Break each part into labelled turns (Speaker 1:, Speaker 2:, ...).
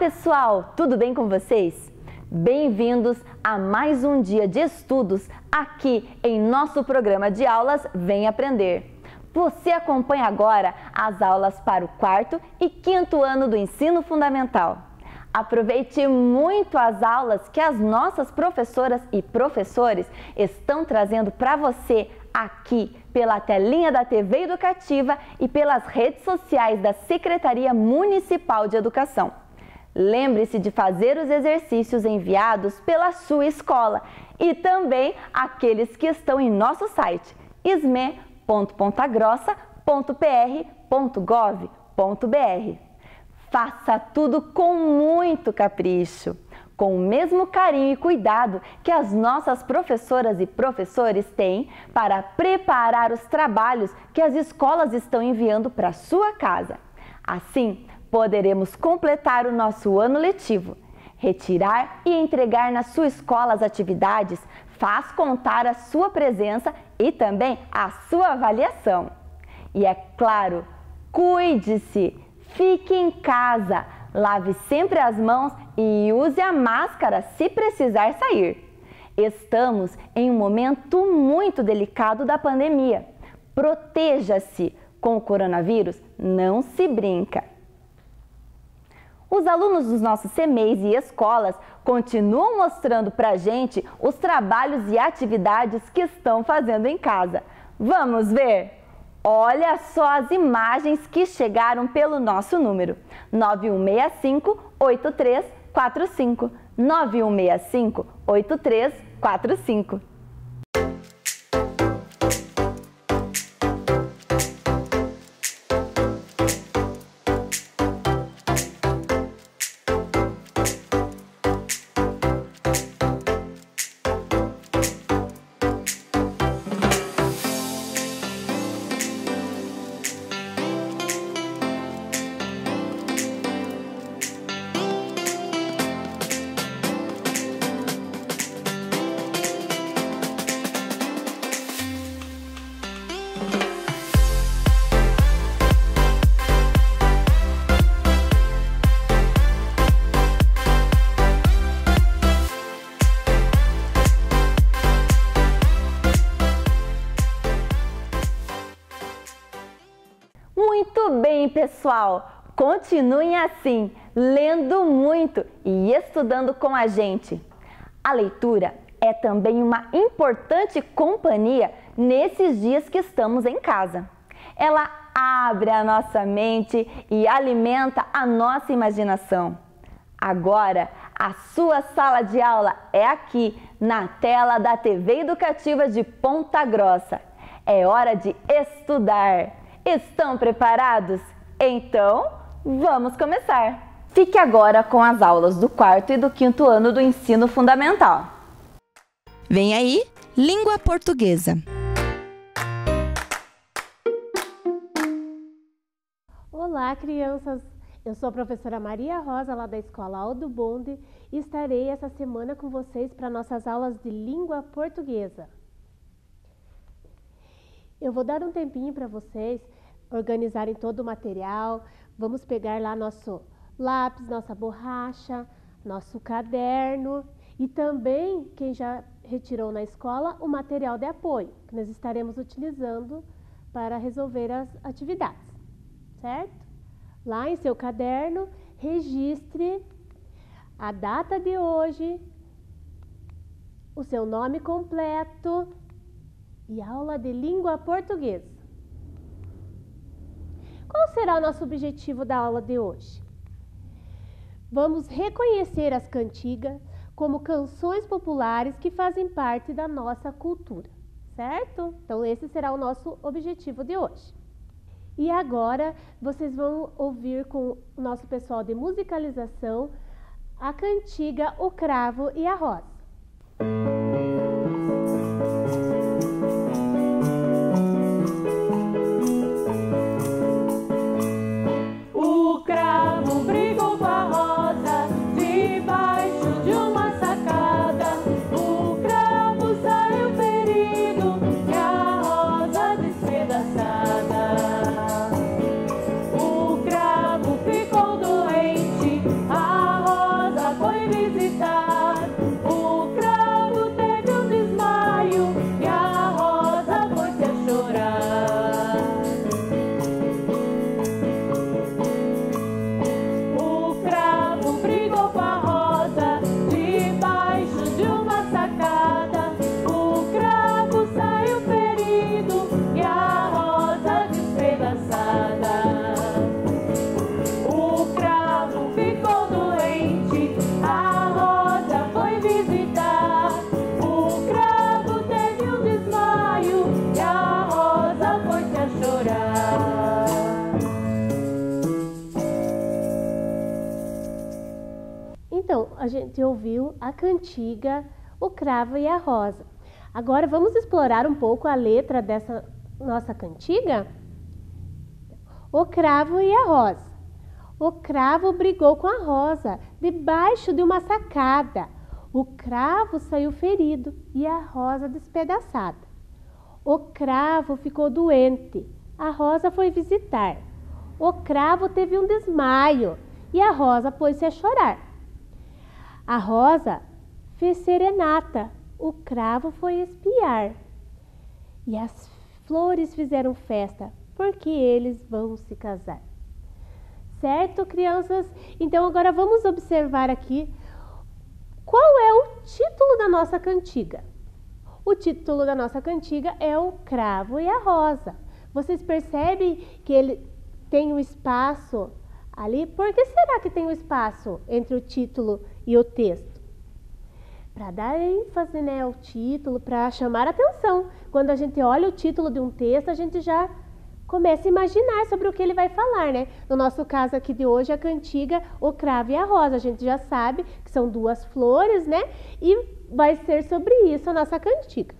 Speaker 1: pessoal, tudo bem com vocês? Bem-vindos a mais um dia de estudos aqui em nosso programa de aulas Vem Aprender. Você acompanha agora as aulas para o 4º e 5º ano do ensino fundamental. Aproveite muito as aulas que as nossas professoras e professores estão trazendo para você aqui pela telinha da TV Educativa e pelas redes sociais da Secretaria Municipal de Educação. Lembre-se de fazer os exercícios enviados pela sua escola e também aqueles que estão em nosso site sme.pontagrossa.pr.gov.br. Faça tudo com muito capricho, com o mesmo carinho e cuidado que as nossas professoras e professores têm para preparar os trabalhos que as escolas estão enviando para a sua casa. Assim, poderemos completar o nosso ano letivo. Retirar e entregar na sua escola as atividades faz contar a sua presença e também a sua avaliação. E é claro, cuide-se, fique em casa, lave sempre as mãos e use a máscara se precisar sair. Estamos em um momento muito delicado da pandemia. Proteja-se, com o coronavírus não se brinca. Os alunos dos nossos CMEIs e escolas continuam mostrando para a gente os trabalhos e atividades que estão fazendo em casa. Vamos ver? Olha só as imagens que chegaram pelo nosso número 9165-8345. 9165-8345. Muito bem, pessoal! Continuem assim, lendo muito e estudando com a gente. A leitura é também uma importante companhia nesses dias que estamos em casa. Ela abre a nossa mente e alimenta a nossa imaginação. Agora, a sua sala de aula é aqui, na tela da TV Educativa de Ponta Grossa. É hora de estudar! Estão preparados? Então, vamos começar! Fique agora com as aulas do 4º e do 5º ano do ensino fundamental.
Speaker 2: Vem aí, língua portuguesa.
Speaker 3: Olá, crianças! Eu sou a professora Maria Rosa, lá da Escola Aldo Bonde, e estarei essa semana com vocês para nossas aulas de língua portuguesa. Eu vou dar um tempinho para vocês organizarem todo o material. Vamos pegar lá nosso lápis, nossa borracha, nosso caderno e também, quem já retirou na escola, o material de apoio que nós estaremos utilizando para resolver as atividades, certo? Lá em seu caderno, registre a data de hoje, o seu nome completo e aula de língua portuguesa. Qual será o nosso objetivo da aula de hoje? Vamos reconhecer as cantigas como canções populares que fazem parte da nossa cultura, certo? Então esse será o nosso objetivo de hoje. E agora vocês vão ouvir com o nosso pessoal de musicalização a cantiga O Cravo e a Rosa.
Speaker 4: O cravo ficou doente, a
Speaker 3: a gente ouviu a cantiga O Cravo e a Rosa. Agora vamos explorar um pouco a letra dessa nossa cantiga? O cravo e a rosa. O cravo brigou com a rosa debaixo de uma sacada. O cravo saiu ferido e a rosa despedaçada. O cravo ficou doente, a rosa foi visitar. O cravo teve um desmaio e a rosa pôs-se a chorar. A rosa fez serenata, o cravo foi espiar. E as flores fizeram festa, porque eles vão se casar. Certo, crianças? Então agora vamos observar aqui qual é o título da nossa cantiga. O título da nossa cantiga é O Cravo e a Rosa. Vocês percebem que ele tem um espaço ali? Por que será que tem um espaço entre o título e o texto? Para dar ênfase, né, ao título, para chamar a atenção. Quando a gente olha o título de um texto, a gente já começa a imaginar sobre o que ele vai falar, né? No nosso caso aqui de hoje, a cantiga O Cravo e a Rosa. A gente já sabe que são duas flores, né? E vai ser sobre isso a nossa cantiga.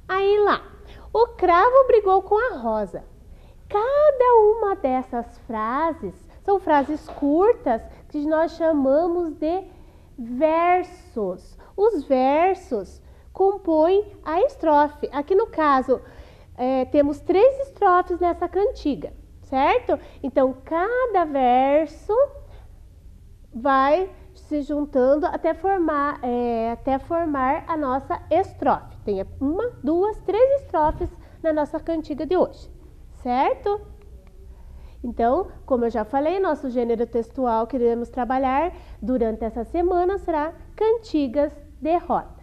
Speaker 3: Aí lá, o cravo brigou com a rosa. Cada uma dessas frases são frases curtas que nós chamamos de versos. Os versos compõem a estrofe. Aqui no caso, temos 3 estrofes nessa cantiga, certo? Então, cada verso vai se juntando até formar a nossa estrofe. Tem 1, 2, 3 estrofes na nossa cantiga de hoje, certo? Então, como eu já falei, nosso gênero textual que iremos trabalhar durante essa semana será cantigas de roda.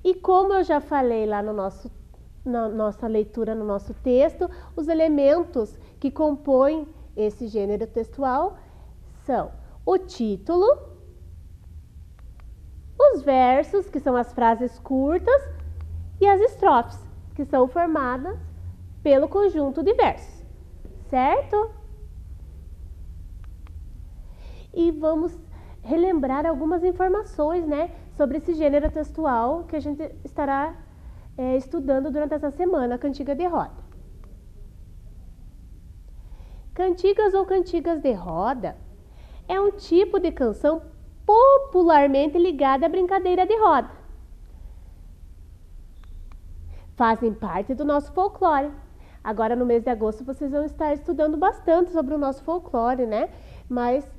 Speaker 3: E como eu já falei lá na nossa leitura, no nosso texto, os elementos que compõem esse gênero textual são o título, os versos, que são as frases curtas, e as estrofes, que são formadas pelo conjunto de versos, certo? E vamos relembrar algumas informações, né, sobre esse gênero textual que a gente estará estudando durante essa semana, a cantiga de roda. Cantigas ou cantigas de roda é um tipo de canção popularmente ligada à brincadeira de roda. Fazem parte do nosso folclore. Agora, no mês de agosto, vocês vão estar estudando bastante sobre o nosso folclore, né? Mas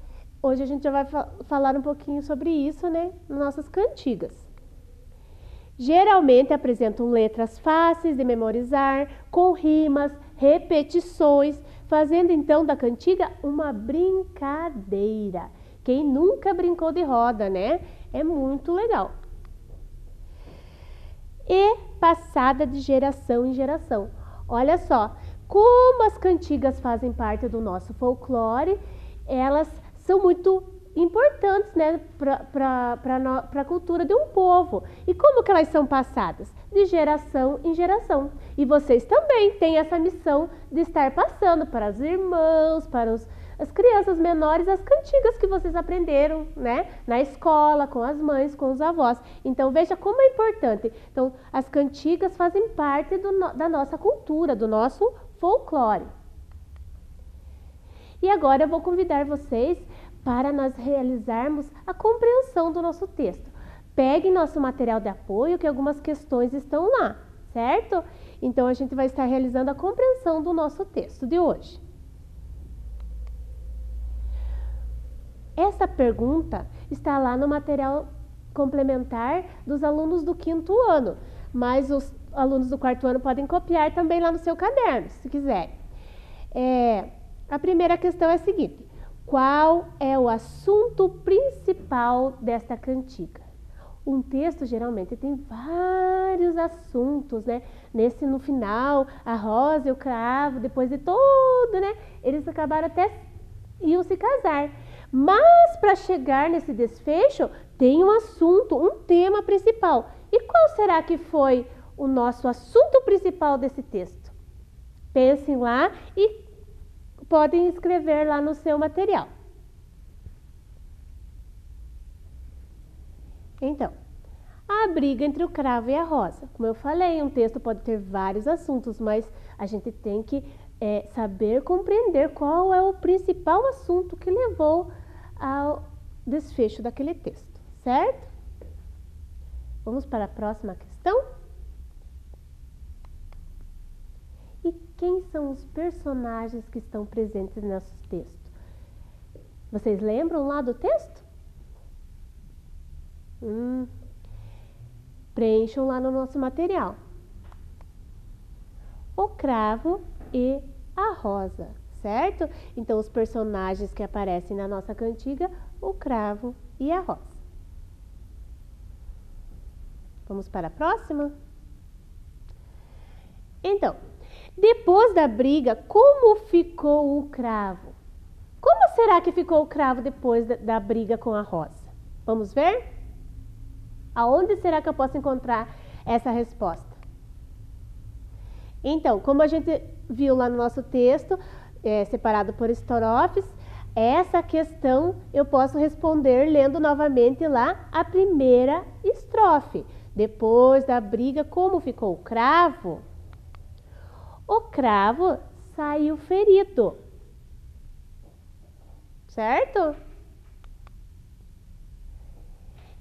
Speaker 3: hoje a gente já vai falar um pouquinho sobre isso, né? Nas nossas cantigas. Geralmente apresentam letras fáceis de memorizar, com rimas, repetições, fazendo então da cantiga uma brincadeira. Quem nunca brincou de roda, né? É muito legal. E passada de geração em geração. Olha só, como as cantigas fazem parte do nosso folclore, elas são muito importantes, né, para a cultura de um povo. E como que elas são passadas? De geração em geração. E vocês também têm essa missão de estar passando para os irmãos, para as crianças menores, as cantigas que vocês aprenderam, né, na escola, com as mães, com os avós. Então, veja como é importante. Então, as cantigas fazem parte da nossa cultura, do nosso folclore. E agora eu vou convidar vocês para nós realizarmos a compreensão do nosso texto. Peguem nosso material de apoio, que algumas questões estão lá, certo? Então, a gente vai estar realizando a compreensão do nosso texto de hoje. Essa pergunta está lá no material complementar dos alunos do 5º ano, mas os alunos do 4º ano podem copiar também lá no seu caderno, se quiserem. A primeira questão é a seguinte: qual é o assunto principal desta cantiga? Um texto geralmente tem vários assuntos, né? No final, a rosa e o cravo, depois de tudo, né? Eles acabaram até iam se casar. Mas para chegar nesse desfecho, tem um assunto, um tema principal. E qual será que foi o nosso assunto principal desse texto? Pensem lá e podem escrever lá no seu material. Então, a briga entre o cravo e a rosa. Como eu falei, um texto pode ter vários assuntos, mas a gente tem que saber compreender qual é o principal assunto que levou ao desfecho daquele texto, certo? Vamos para a próxima questão? E quem são os personagens que estão presentes nesse texto? Vocês lembram lá do texto? Preencham lá no nosso material. O cravo e a rosa, certo? Então, os personagens que aparecem na nossa cantiga, o cravo e a rosa. Vamos para a próxima? Então, depois da briga, como ficou o cravo? Como será que ficou o cravo depois da briga com a rosa? Vamos ver? Aonde será que eu posso encontrar essa resposta? Então, como a gente viu lá no nosso texto, separado por estrofes, essa questão eu posso responder lendo novamente lá a primeira estrofe. Depois da briga, como ficou o cravo? O cravo saiu ferido, certo?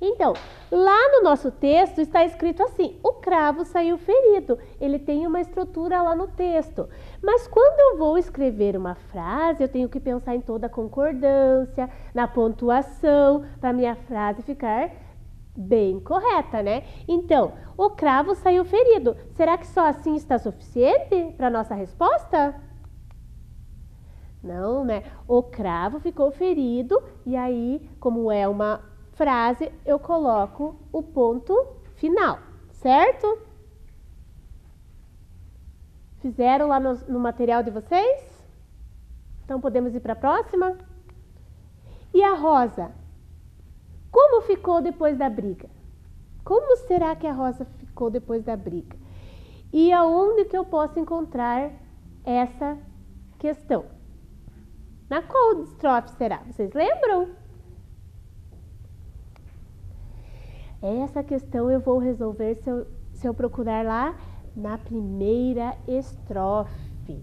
Speaker 3: Então, lá no nosso texto está escrito assim, o cravo saiu ferido. Ele tem uma estrutura lá no texto. Mas quando eu vou escrever uma frase, eu tenho que pensar em toda a concordância, na pontuação, para a minha frase ficar bem correta, né? Então, o cravo saiu ferido. Será que só assim está suficiente para a nossa resposta? Não, né? O cravo ficou ferido e aí, como é uma frase, eu coloco o ponto final, certo? Fizeram lá no material de vocês? Então podemos ir para a próxima? E a rosa? Como ficou depois da briga? Como será que a rosa ficou depois da briga? E aonde que eu posso encontrar essa questão? Na qual estrofe será? Vocês lembram? Essa questão eu vou resolver se eu procurar lá na primeira estrofe.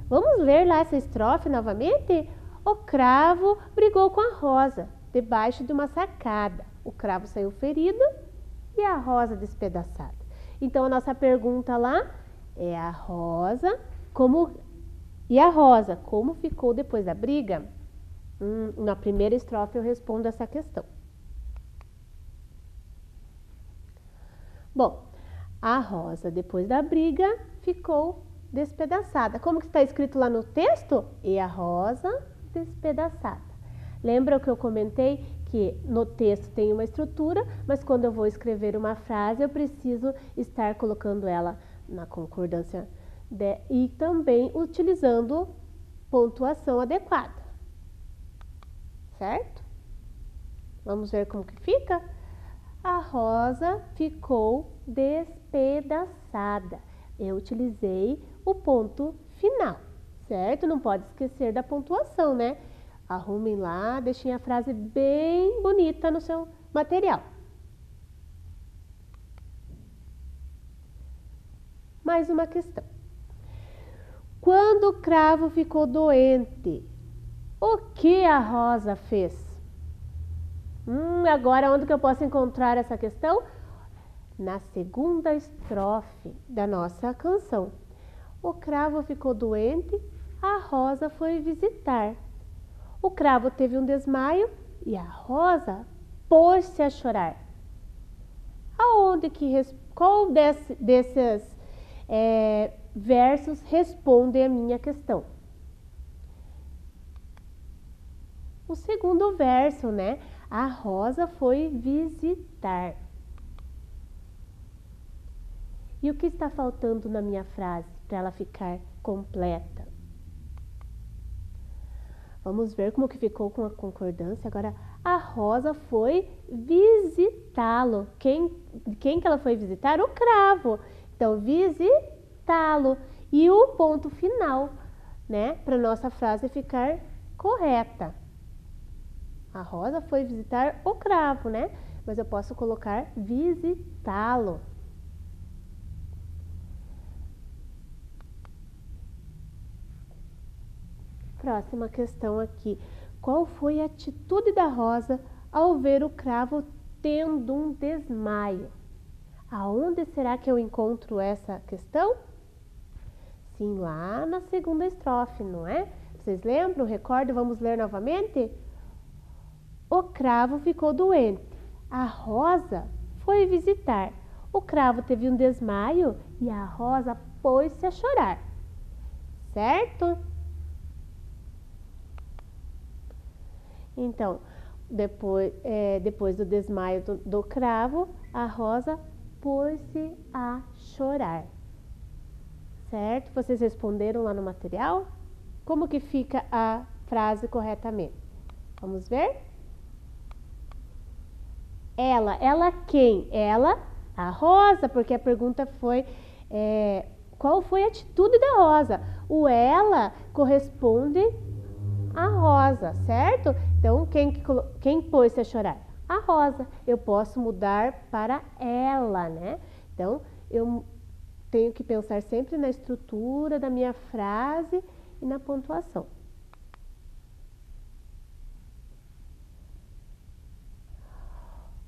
Speaker 3: Vamos ler lá essa estrofe novamente? O cravo brigou com a rosa debaixo de uma sacada. O cravo saiu ferido e a rosa despedaçada. Então a nossa pergunta lá é a rosa, como ficou depois da briga? Na primeira estrofe eu respondo essa questão. Bom, a rosa, depois da briga, ficou despedaçada. Como que está escrito lá no texto? E a rosa despedaçada. Lembra o que eu comentei? Que no texto tem uma estrutura, mas quando eu vou escrever uma frase, eu preciso estar colocando ela na concordância e também utilizando pontuação adequada. Certo? Vamos ver como que fica? A rosa ficou despedaçada. Eu utilizei o ponto final, certo? Não pode esquecer da pontuação, né? Arrumem lá, deixem a frase bem bonita no seu material. Mais uma questão. Quando o cravo ficou doente, o que a rosa fez? Agora onde que eu posso encontrar essa questão? Na segunda estrofe da nossa canção. O cravo ficou doente, a rosa foi visitar. O cravo teve um desmaio e a rosa pôs-se a chorar. Qual desses versos responde a minha questão? O segundo verso, né? A rosa foi visitar. E o que está faltando na minha frase para ela ficar completa? Vamos ver como que ficou com a concordância. Agora, a rosa foi visitá-lo. Quem que ela foi visitar? O cravo. Então, visitá-lo. E o ponto final, né? Para nossa frase ficar correta. A rosa foi visitar o cravo, né? mas eu posso colocar visitá-lo. Próxima questão aqui. Qual foi a atitude da Rosa ao ver o cravo tendo um desmaio? Aonde será que eu encontro essa questão? Sim, lá na segunda estrofe, não é? Vocês lembram? Recordam? Vamos ler novamente? O cravo ficou doente. A Rosa foi visitar. O cravo teve um desmaio e a Rosa pôs-se a chorar. Certo? Então, depois do desmaio do cravo, a Rosa pôs-se a chorar. Certo? Vocês responderam lá no material? Como que fica a frase corretamente? Vamos ver? Ela quem? Ela, a Rosa, porque a pergunta foi qual foi a atitude da Rosa? O ela corresponde a Rosa, certo? Então, quem pôs-se a chorar? A Rosa. Eu posso mudar para ela, né? Então, eu tenho que pensar sempre na estrutura da minha frase e na pontuação.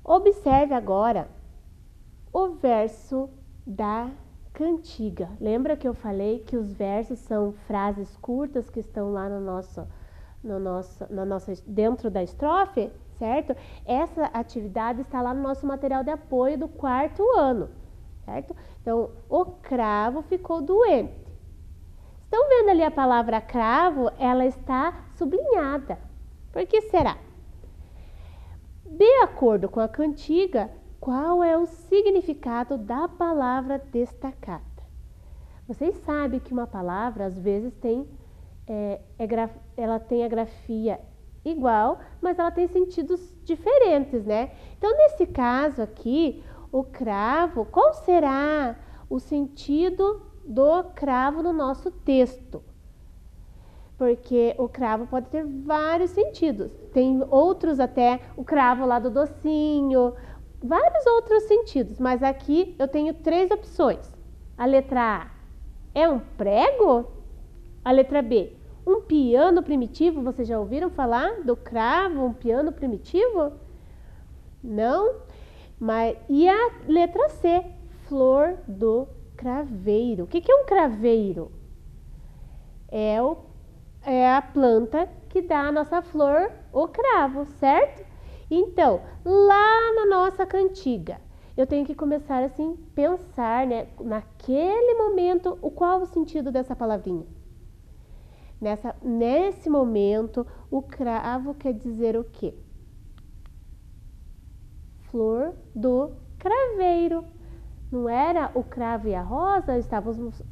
Speaker 3: Observe agora o verso da cantiga. Lembra que eu falei que os versos são frases curtas que estão lá dentro da estrofe, certo? Essa atividade está lá no nosso material de apoio do 4º ano, certo? Então, o cravo ficou doente. Estão vendo ali a palavra cravo? Ela está sublinhada. Por que será? De acordo com a cantiga, qual é o significado da palavra destacada? Vocês sabem que uma palavra às vezes ela tem a grafia igual, mas ela tem sentidos diferentes, né? Então, nesse caso aqui, o cravo, qual será o sentido do cravo no nosso texto? Porque o cravo pode ter vários sentidos. Tem outros até, o cravo lá do docinho, vários outros sentidos. Mas aqui eu tenho 3 opções. A letra A é um prego? A letra B, um piano primitivo. Vocês já ouviram falar do cravo, um piano primitivo? Não? E a letra C, flor do craveiro. O que é um craveiro? É a planta que dá a nossa flor, o cravo, certo? Então, lá na nossa cantiga, eu tenho que começar assim, pensar, né, naquele momento, qual o sentido dessa palavrinha. Nesse momento, o cravo quer dizer o quê? Flor do craveiro. Não era o cravo e a rosa?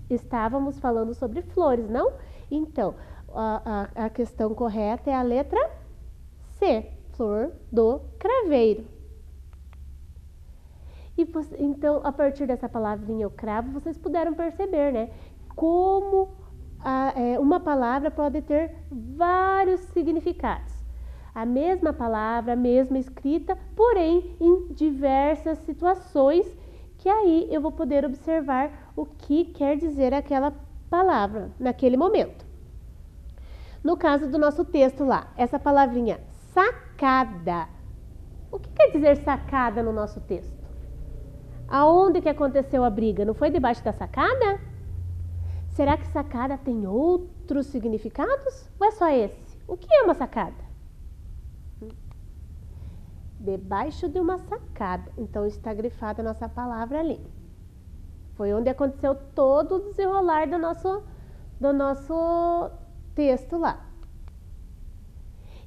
Speaker 3: Estávamos falando sobre flores, não? Então, a questão correta é a letra C, flor do craveiro. Então, a partir dessa palavrinha, o cravo, vocês puderam perceber, né? Como uma palavra pode ter vários significados. A mesma palavra, a mesma escrita, porém em diversas situações, que aí eu vou poder observar o que quer dizer aquela palavra naquele momento. No caso do nosso texto lá, essa palavrinha sacada. O que quer dizer sacada no nosso texto? Aonde que aconteceu a briga? Não foi debaixo da sacada? Será que sacada tem outros significados? Ou é só esse? O que é uma sacada? Debaixo de uma sacada. Então está grifada a nossa palavra ali. Foi onde aconteceu todo o desenrolar do nosso texto lá.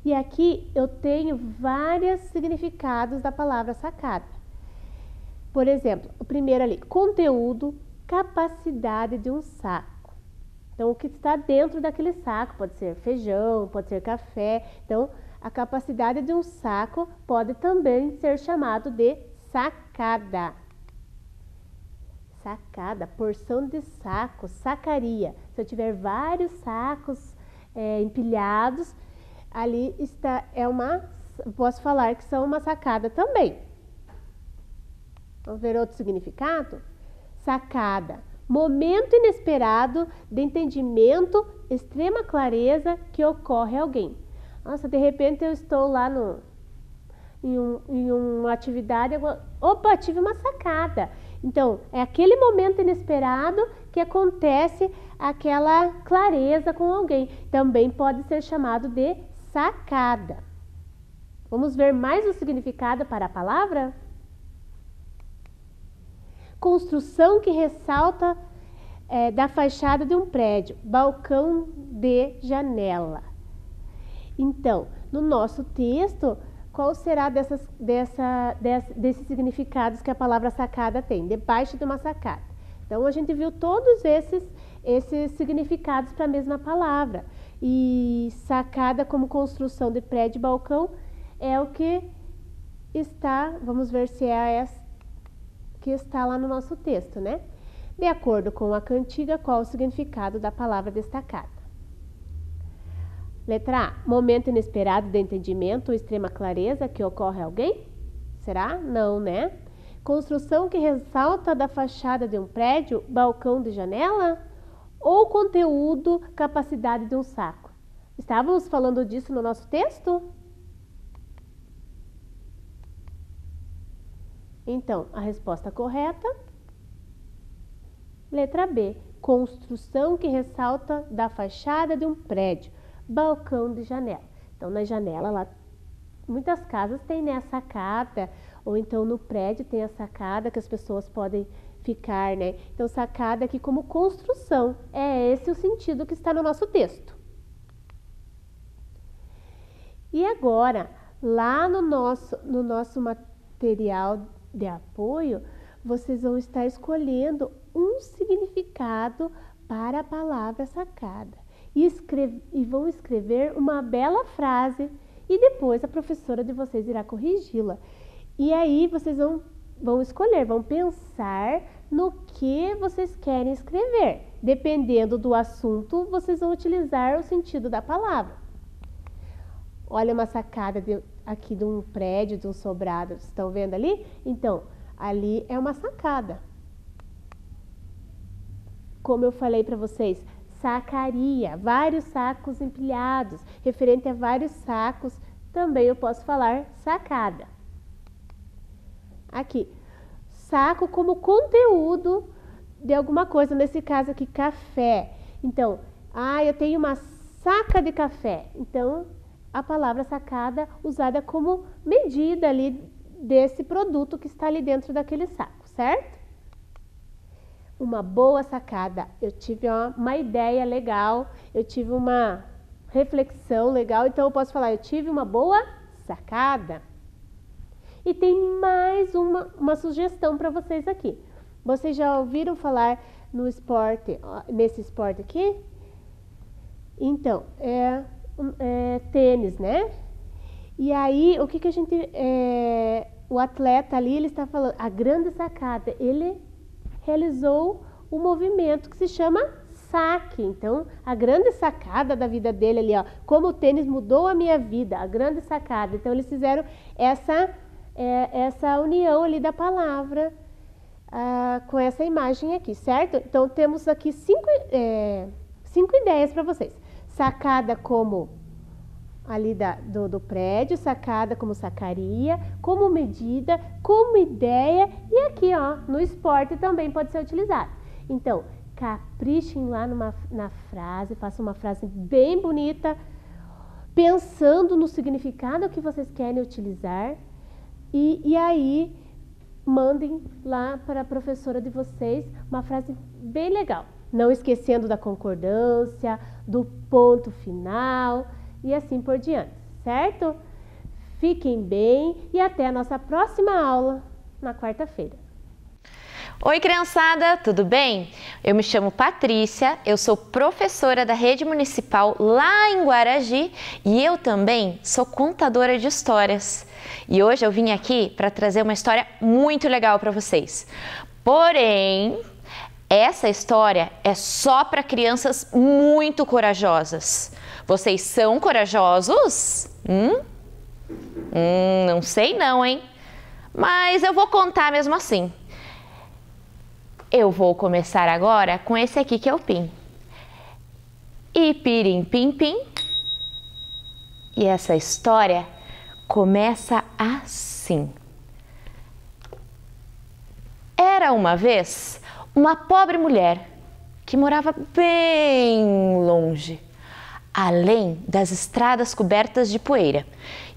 Speaker 3: E aqui eu tenho vários significados da palavra sacada. Por exemplo, o primeiro ali, conteúdo, capacidade de um saco. Então, o que está dentro daquele saco pode ser feijão, pode ser café. Então, a capacidade de um saco pode também ser chamado de sacada. Sacada, porção de saco, sacaria. Se eu tiver vários sacos empilhados, ali posso falar que são uma sacada também. Vamos ver outro significado? Sacada, momento inesperado de entendimento, extrema clareza que ocorre a alguém. Nossa, de repente eu estou lá em uma atividade, opa, tive uma sacada. Então, é aquele momento inesperado que acontece aquela clareza com alguém. Também pode ser chamado de sacada. Vamos ver mais o significado para a palavra? Construção que ressalta da fachada de um prédio, balcão de janela. Então, no nosso texto, qual será desses significados que a palavra sacada tem? Debaixo de uma sacada. Então, a gente viu todos esses significados para a mesma palavra. E sacada como construção de prédio e balcão é o que está, vamos ver se é essa que está lá no nosso texto, né? De acordo com a cantiga, qual o significado da palavra destacada? Letra A, momento inesperado de entendimento ou extrema clareza que ocorre a alguém? Será? Não, né? Construção que ressalta da fachada de um prédio, balcão de janela? Ou conteúdo, capacidade de um saco? Estávamos falando disso no nosso texto? Então, a resposta correta, letra B, construção que ressalta da fachada de um prédio, balcão de janela. Então, na janela, lá, muitas casas têm, né, a sacada, ou então no prédio tem a sacada que as pessoas podem ficar, né? Então, sacada aqui como construção, é esse o sentido que está no nosso texto. E agora, lá no nosso material de apoio, vocês vão estar escolhendo um significado para a palavra sacada e vão escrever uma bela frase e depois a professora de vocês irá corrigi-la. E aí vocês vão escolher, vão pensar no que vocês querem escrever. Dependendo do assunto, vocês vão utilizar o sentido da palavra. Olha uma sacada aqui de um prédio, de um sobrado, estão vendo ali? Então, ali é uma sacada. Como eu falei para vocês, sacaria, vários sacos empilhados, referente a vários sacos, também eu posso falar sacada. Aqui, saco como conteúdo de alguma coisa, nesse caso aqui, café. Então, eu tenho uma saca de café. Então, a palavra sacada usada como medida ali desse produto que está ali dentro daquele saco, certo? Uma boa sacada. Eu tive uma ideia legal, eu tive uma reflexão legal, então eu posso falar, eu tive uma boa sacada. E tem mais uma sugestão para vocês aqui. Vocês já ouviram falar no esporte, nesse esporte aqui? Então, tênis, né? E aí, o que a gente... o atleta ali, ele está falando, a grande sacada, ele realizou um movimento que se chama saque. Então, a grande sacada da vida dele ali, ó, como o tênis mudou a minha vida, a grande sacada. Então, eles fizeram essa união ali da palavra com essa imagem aqui, certo? Então, temos aqui cinco ideias para vocês. Sacada como ali do prédio, sacada como sacaria, como medida, como ideia e aqui, ó, no esporte também pode ser utilizado. Então, caprichem lá na frase, façam uma frase bem bonita, pensando no significado que vocês querem utilizar e aí mandem lá para a professora de vocês uma frase bem legal. Não esquecendo da concordância, do ponto final e assim por diante, certo? Fiquem bem e até a nossa próxima aula na quarta-feira.
Speaker 4: Oi, criançada, tudo bem? Eu me chamo Patrícia, eu sou professora da Rede Municipal lá em Guaragi e eu também sou contadora de histórias. E hoje eu vim aqui para trazer uma história muito legal para vocês. Porém, essa história é só para crianças muito corajosas. Vocês são corajosos? Não sei não, hein? mas eu vou contar mesmo assim. Eu vou começar agora com esse aqui que é o Pim. Ipirim Pim Pim. E essa história começa assim. Era uma vez uma pobre mulher que morava bem longe, além das estradas cobertas de poeira.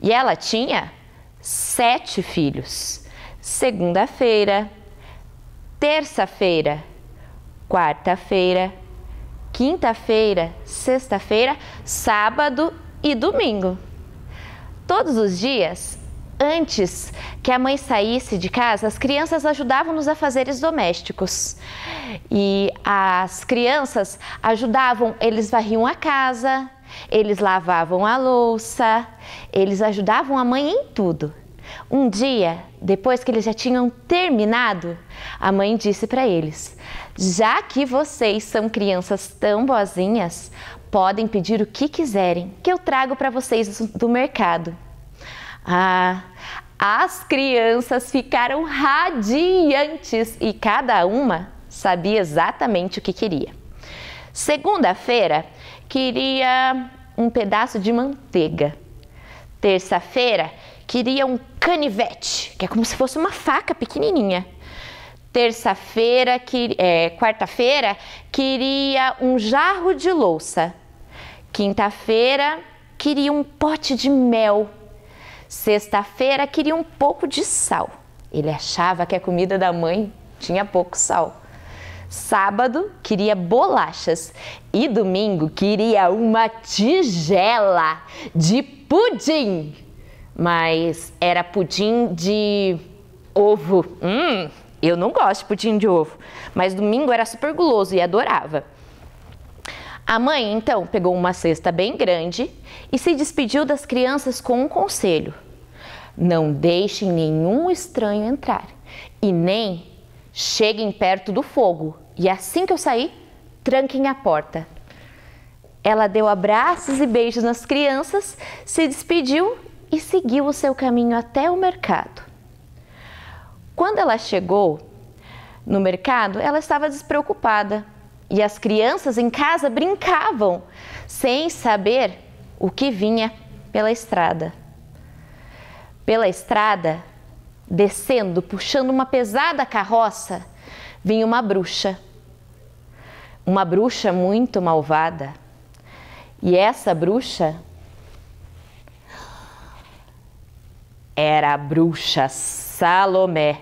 Speaker 4: E ela tinha 7 filhos. Segunda-feira, terça-feira, quarta-feira, quinta-feira, sexta-feira, sábado e domingo. Todos os dias, antes que a mãe saísse de casa, as crianças ajudavam nos afazeres domésticos. E as crianças ajudavam, eles varriam a casa, eles lavavam a louça, eles ajudavam a mãe em tudo. Um dia, depois que eles já tinham terminado, a mãe disse para eles: já que vocês são crianças tão boazinhas, podem pedir o que quiserem, que eu trago para vocês do mercado. As crianças ficaram radiantes e cada uma sabia exatamente o que queria. Segunda-feira, queria um pedaço de manteiga. Terça-feira, queria um canivete, que é como se fosse uma faca pequenininha. Quarta-feira, queria um jarro de louça. Quinta-feira, queria um pote de mel. Sexta-feira, queria um pouco de sal. Ele achava que a comida da mãe tinha pouco sal. Sábado, queria bolachas. E domingo, queria uma tigela de pudim. Mas era pudim de ovo. Eu não gosto de pudim de ovo, mas domingo era super guloso e adorava. A mãe, então, pegou uma cesta bem grande e se despediu das crianças com um conselho: não deixem nenhum estranho entrar e nem cheguem perto do fogo. E assim que eu sair, tranquem a porta. Ela deu abraços e beijos nas crianças, se despediu e seguiu o seu caminho até o mercado. Quando ela chegou no mercado, ela estava despreocupada e as crianças em casa brincavam, sem saber o que vinha pela estrada. Pela estrada, descendo, puxando uma pesada carroça, vinha uma bruxa muito malvada. E essa bruxa era a bruxa Salomé.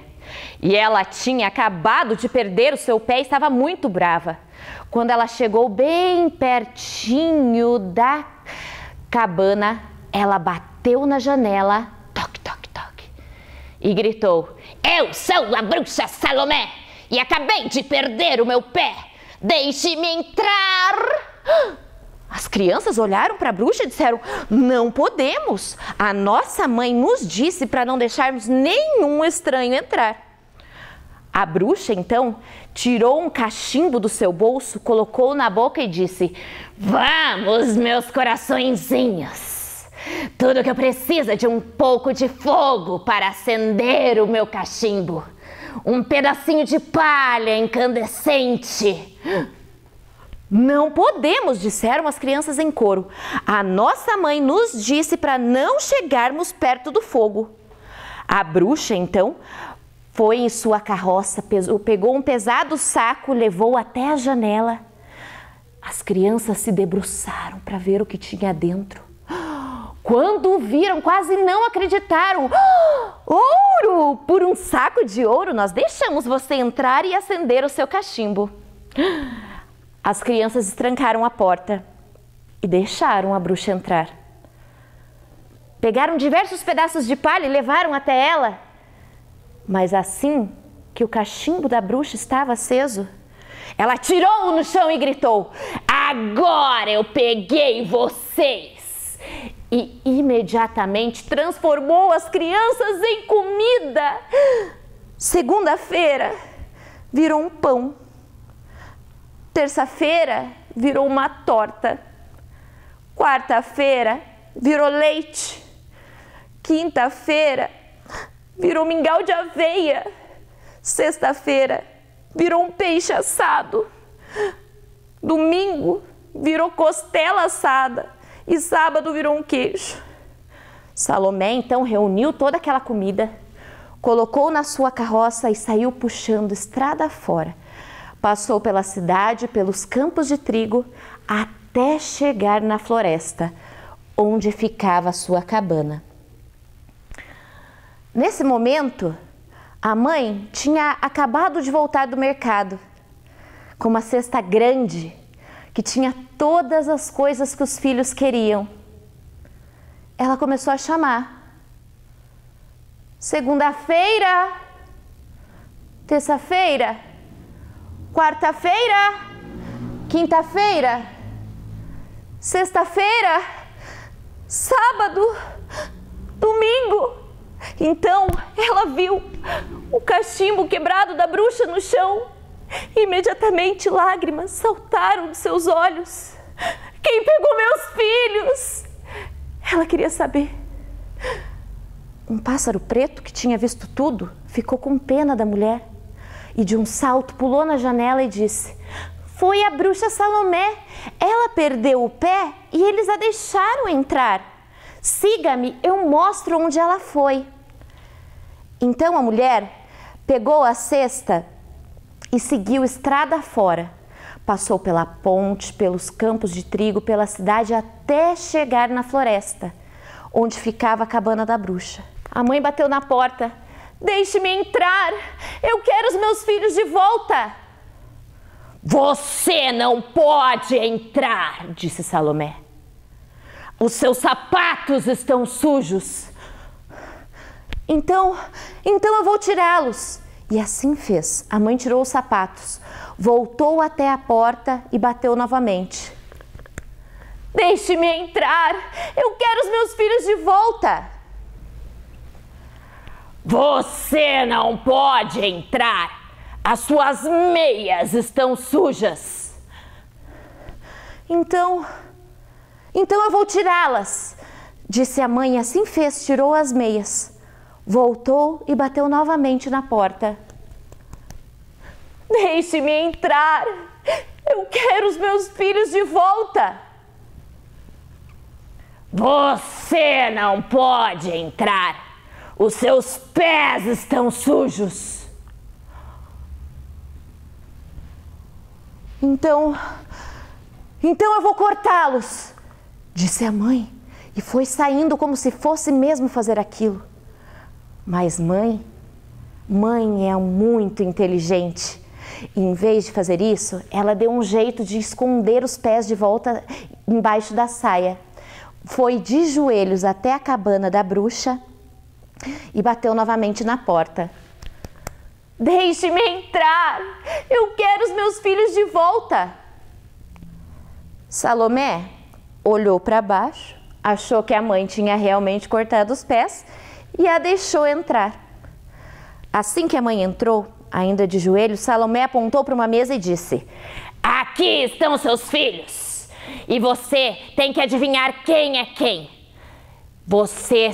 Speaker 4: E ela tinha acabado de perder o seu pé e estava muito brava. Quando ela chegou bem pertinho da cabana, ela bateu na janela, toque, toque, toque, e gritou: eu sou a bruxa Salomé e acabei de perder o meu pé. Deixe-me entrar. As crianças olharam para a bruxa e disseram: não podemos. A nossa mãe nos disse para não deixarmos nenhum estranho entrar. A bruxa, então, tirou um cachimbo do seu bolso, colocou na boca e disse: vamos, meus coraçõezinhos. Tudo que eu preciso é de um pouco de fogo para acender o meu cachimbo. Um pedacinho de palha incandescente. Não podemos, disseram as crianças em coro. A nossa mãe nos disse para não chegarmos perto do fogo. A bruxa, então, foi em sua carroça, pegou um pesado saco, levou até a janela. As crianças se debruçaram para ver o que tinha dentro. Quando viram, quase não acreditaram. Ouro! Por um saco de ouro, nós deixamos você entrar e acender o seu cachimbo. As crianças estrancaram a porta e deixaram a bruxa entrar. Pegaram diversos pedaços de palha e levaram até ela. Mas assim que o cachimbo da bruxa estava aceso, ela tirou-o no chão e gritou: agora eu peguei vocês! E imediatamente transformou as crianças em comida. Segunda-feira virou um pão. Terça-feira virou uma torta. Quarta-feira virou leite. Quinta-feira virou mingau de aveia. Sexta-feira, virou um peixe assado. Domingo, virou costela assada. E sábado, virou um queijo. Salomé, então, reuniu toda aquela comida, colocou na sua carroça e saiu puxando estrada fora. Passou pela cidade, pelos campos de trigo, até chegar na floresta, onde ficava a sua cabana. Nesse momento, a mãe tinha acabado de voltar do mercado, com uma cesta grande, que tinha todas as coisas que os filhos queriam. Ela começou a chamar. Segunda-feira, terça-feira, quarta-feira, quinta-feira, sexta-feira, sábado, domingo. Então ela viu o cachimbo quebrado da bruxa no chão. Imediatamente lágrimas saltaram de seus olhos. Quem pegou meus filhos? Ela queria saber. Um pássaro preto que tinha visto tudo ficou com pena da mulher e de um salto pulou na janela e disse: foi a bruxa Salomé. Ela perdeu o pé e eles a deixaram entrar. Siga-me, eu mostro onde ela foi. Então a mulher pegou a cesta e seguiu estrada fora. Passou pela ponte, pelos campos de trigo, pela cidade, até chegar na floresta, onde ficava a cabana da bruxa. A mãe bateu na porta. Deixe-me entrar, eu quero os meus filhos de volta. Você não pode entrar, disse Salomé. Os seus sapatos estão sujos. Então eu vou tirá-los. E assim fez. A mãe tirou os sapatos, voltou até a porta e bateu novamente. Deixe-me entrar, eu quero os meus filhos de volta. Você não pode entrar, as suas meias estão sujas. Então eu vou tirá-las, disse a mãe. Assim fez, tirou as meias. Voltou e bateu novamente na porta. Deixe-me entrar, eu quero os meus filhos de volta. Você não pode entrar, os seus pés estão sujos. Então eu vou cortá-los, disse a mãe, e foi saindo como se fosse mesmo fazer aquilo. Mas mãe é muito inteligente. E em vez de fazer isso, ela deu um jeito de esconder os pés de volta embaixo da saia. Foi de joelhos até a cabana da bruxa e bateu novamente na porta. Deixe-me entrar, eu quero os meus filhos de volta. Salomé olhou para baixo, achou que a mãe tinha realmente cortado os pés e a deixou entrar. Assim que a mãe entrou, ainda de joelhos, Salomé apontou para uma mesa e disse: aqui estão seus filhos, e você tem que adivinhar quem é quem.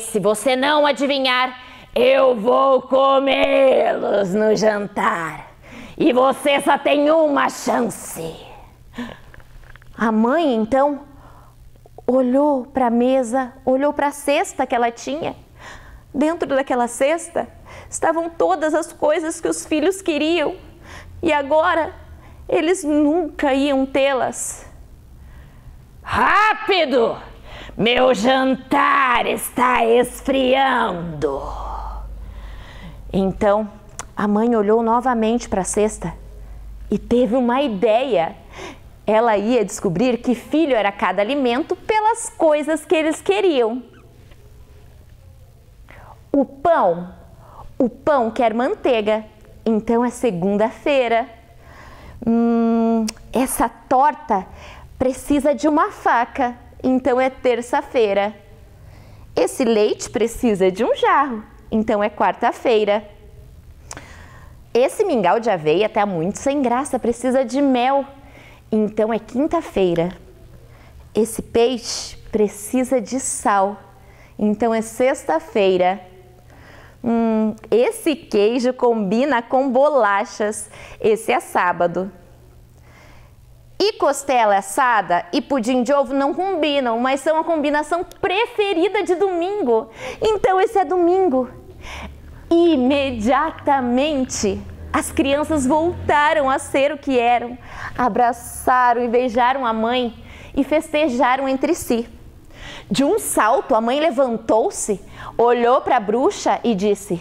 Speaker 4: Se você não adivinhar, eu vou comê-los no jantar, e você só tem uma chance. A mãe, então, olhou para a mesa, olhou para a cesta que ela tinha. Dentro daquela cesta estavam todas as coisas que os filhos queriam e agora eles nunca iam tê-las. Rápido! Meu jantar está esfriando. Então a mãe olhou novamente para a cesta e teve uma ideia. Ela ia descobrir que filho era cada alimento pelas coisas que eles queriam. O pão quer manteiga, então é segunda-feira. Essa torta precisa de uma faca, então é terça-feira. Esse leite precisa de um jarro, então é quarta-feira. Esse mingau de aveia está muito sem graça, precisa de mel, então é quinta-feira. Esse peixe precisa de sal, então é sexta-feira. Esse queijo combina com bolachas. Esse é sábado. E costela assada e pudim de ovo não combinam, mas são a combinação preferida de domingo. Então esse é domingo. Imediatamente, as crianças voltaram a ser o que eram. Abraçaram e beijaram a mãe e festejaram entre si. De um salto, a mãe levantou-se, olhou para a bruxa e disse: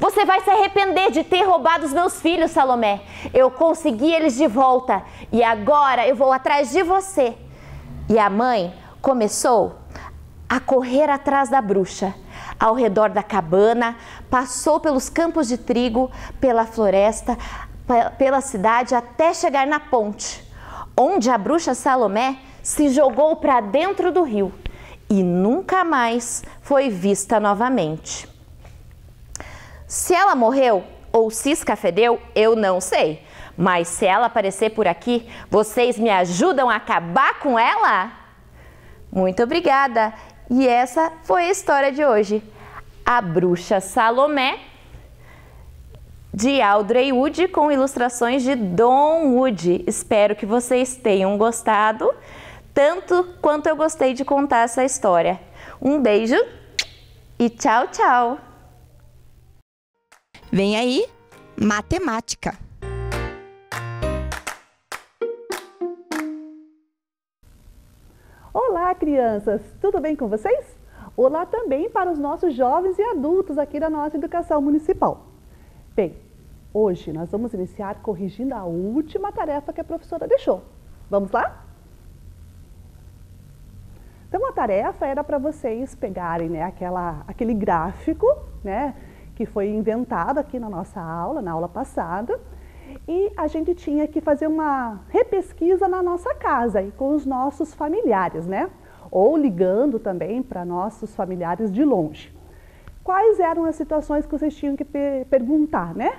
Speaker 4: "Você vai se arrepender de ter roubado os meus filhos, Salomé. Eu consegui eles de volta e agora eu vou atrás de você." E a mãe começou a correr atrás da bruxa, ao redor da cabana, passou pelos campos de trigo, pela floresta, pela cidade, até chegar na ponte, onde a bruxa Salomé se jogou para dentro do rio e nunca mais foi vista novamente. Se ela morreu ou se escafedeu, eu não sei. Mas se ela aparecer por aqui, vocês me ajudam a acabar com ela? Muito obrigada! E essa foi a história de hoje. A Bruxa Salomé, de Audrey Wood, com ilustrações de Don Wood. Espero que vocês tenham gostado, tanto quanto eu gostei de contar essa história. Um beijo e tchau, tchau!
Speaker 2: Vem aí, matemática.
Speaker 5: Olá, crianças! Tudo bem com vocês? Olá também para os nossos jovens e adultos aqui da nossa educação municipal. Bem, hoje nós vamos iniciar corrigindo a última tarefa que a professora deixou. Vamos lá? Então, a tarefa era para vocês pegarem, né, aquele gráfico, né, que foi inventado aqui na nossa aula, na aula passada, e a gente tinha que fazer uma repesquisa na nossa casa e com os nossos familiares, né? Ou ligando também para nossos familiares de longe. Quais eram as situações que vocês tinham que perguntar, né?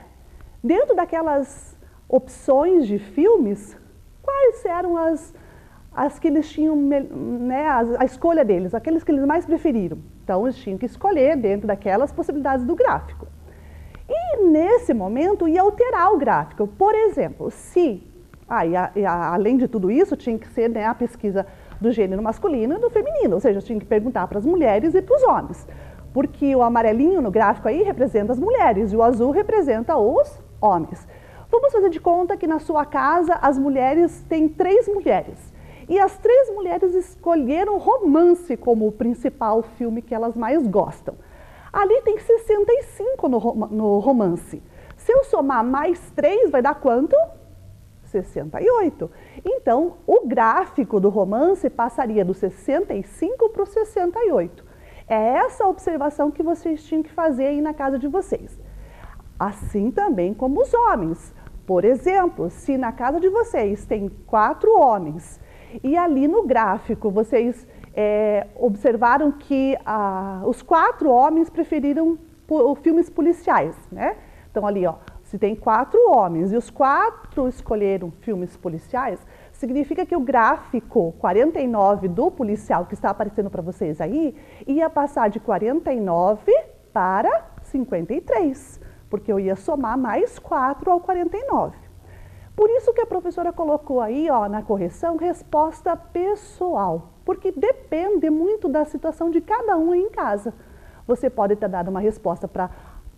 Speaker 5: Dentro daquelas opções de filmes, quais eram as que eles tinham, né, a escolha deles, aqueles que eles mais preferiram? Então, eles tinham que escolher dentro daquelas possibilidades do gráfico. E nesse momento ia alterar o gráfico. Por exemplo, se, além de tudo isso, tinha que ser, né, a pesquisa do gênero masculino e do feminino, ou seja, tinha que perguntar para as mulheres e para os homens. Porque o amarelinho no gráfico aí representa as mulheres e o azul representa os homens. Vamos fazer de conta que na sua casa as mulheres têm 3 mulheres. E as 3 mulheres escolheram romance como o principal filme que elas mais gostam. Ali tem 65 no romance. Se eu somar mais 3, vai dar quanto? 68. Então, o gráfico do romance passaria do 65 para o 68. É essa a observação que vocês tinham que fazer aí na casa de vocês. Assim também como os homens. Por exemplo, se na casa de vocês tem 4 homens e ali no gráfico vocês observaram que os 4 homens preferiram filmes policiais, né? Então ali, ó, se tem 4 homens e os 4 escolheram filmes policiais, significa que o gráfico 49 do policial que está aparecendo para vocês aí, ia passar de 49 para 53, porque eu ia somar mais 4 ao 49. Por isso que a professora colocou aí, ó, na correção, resposta pessoal, porque depende muito da situação de cada um aí em casa. Você pode ter dado uma resposta para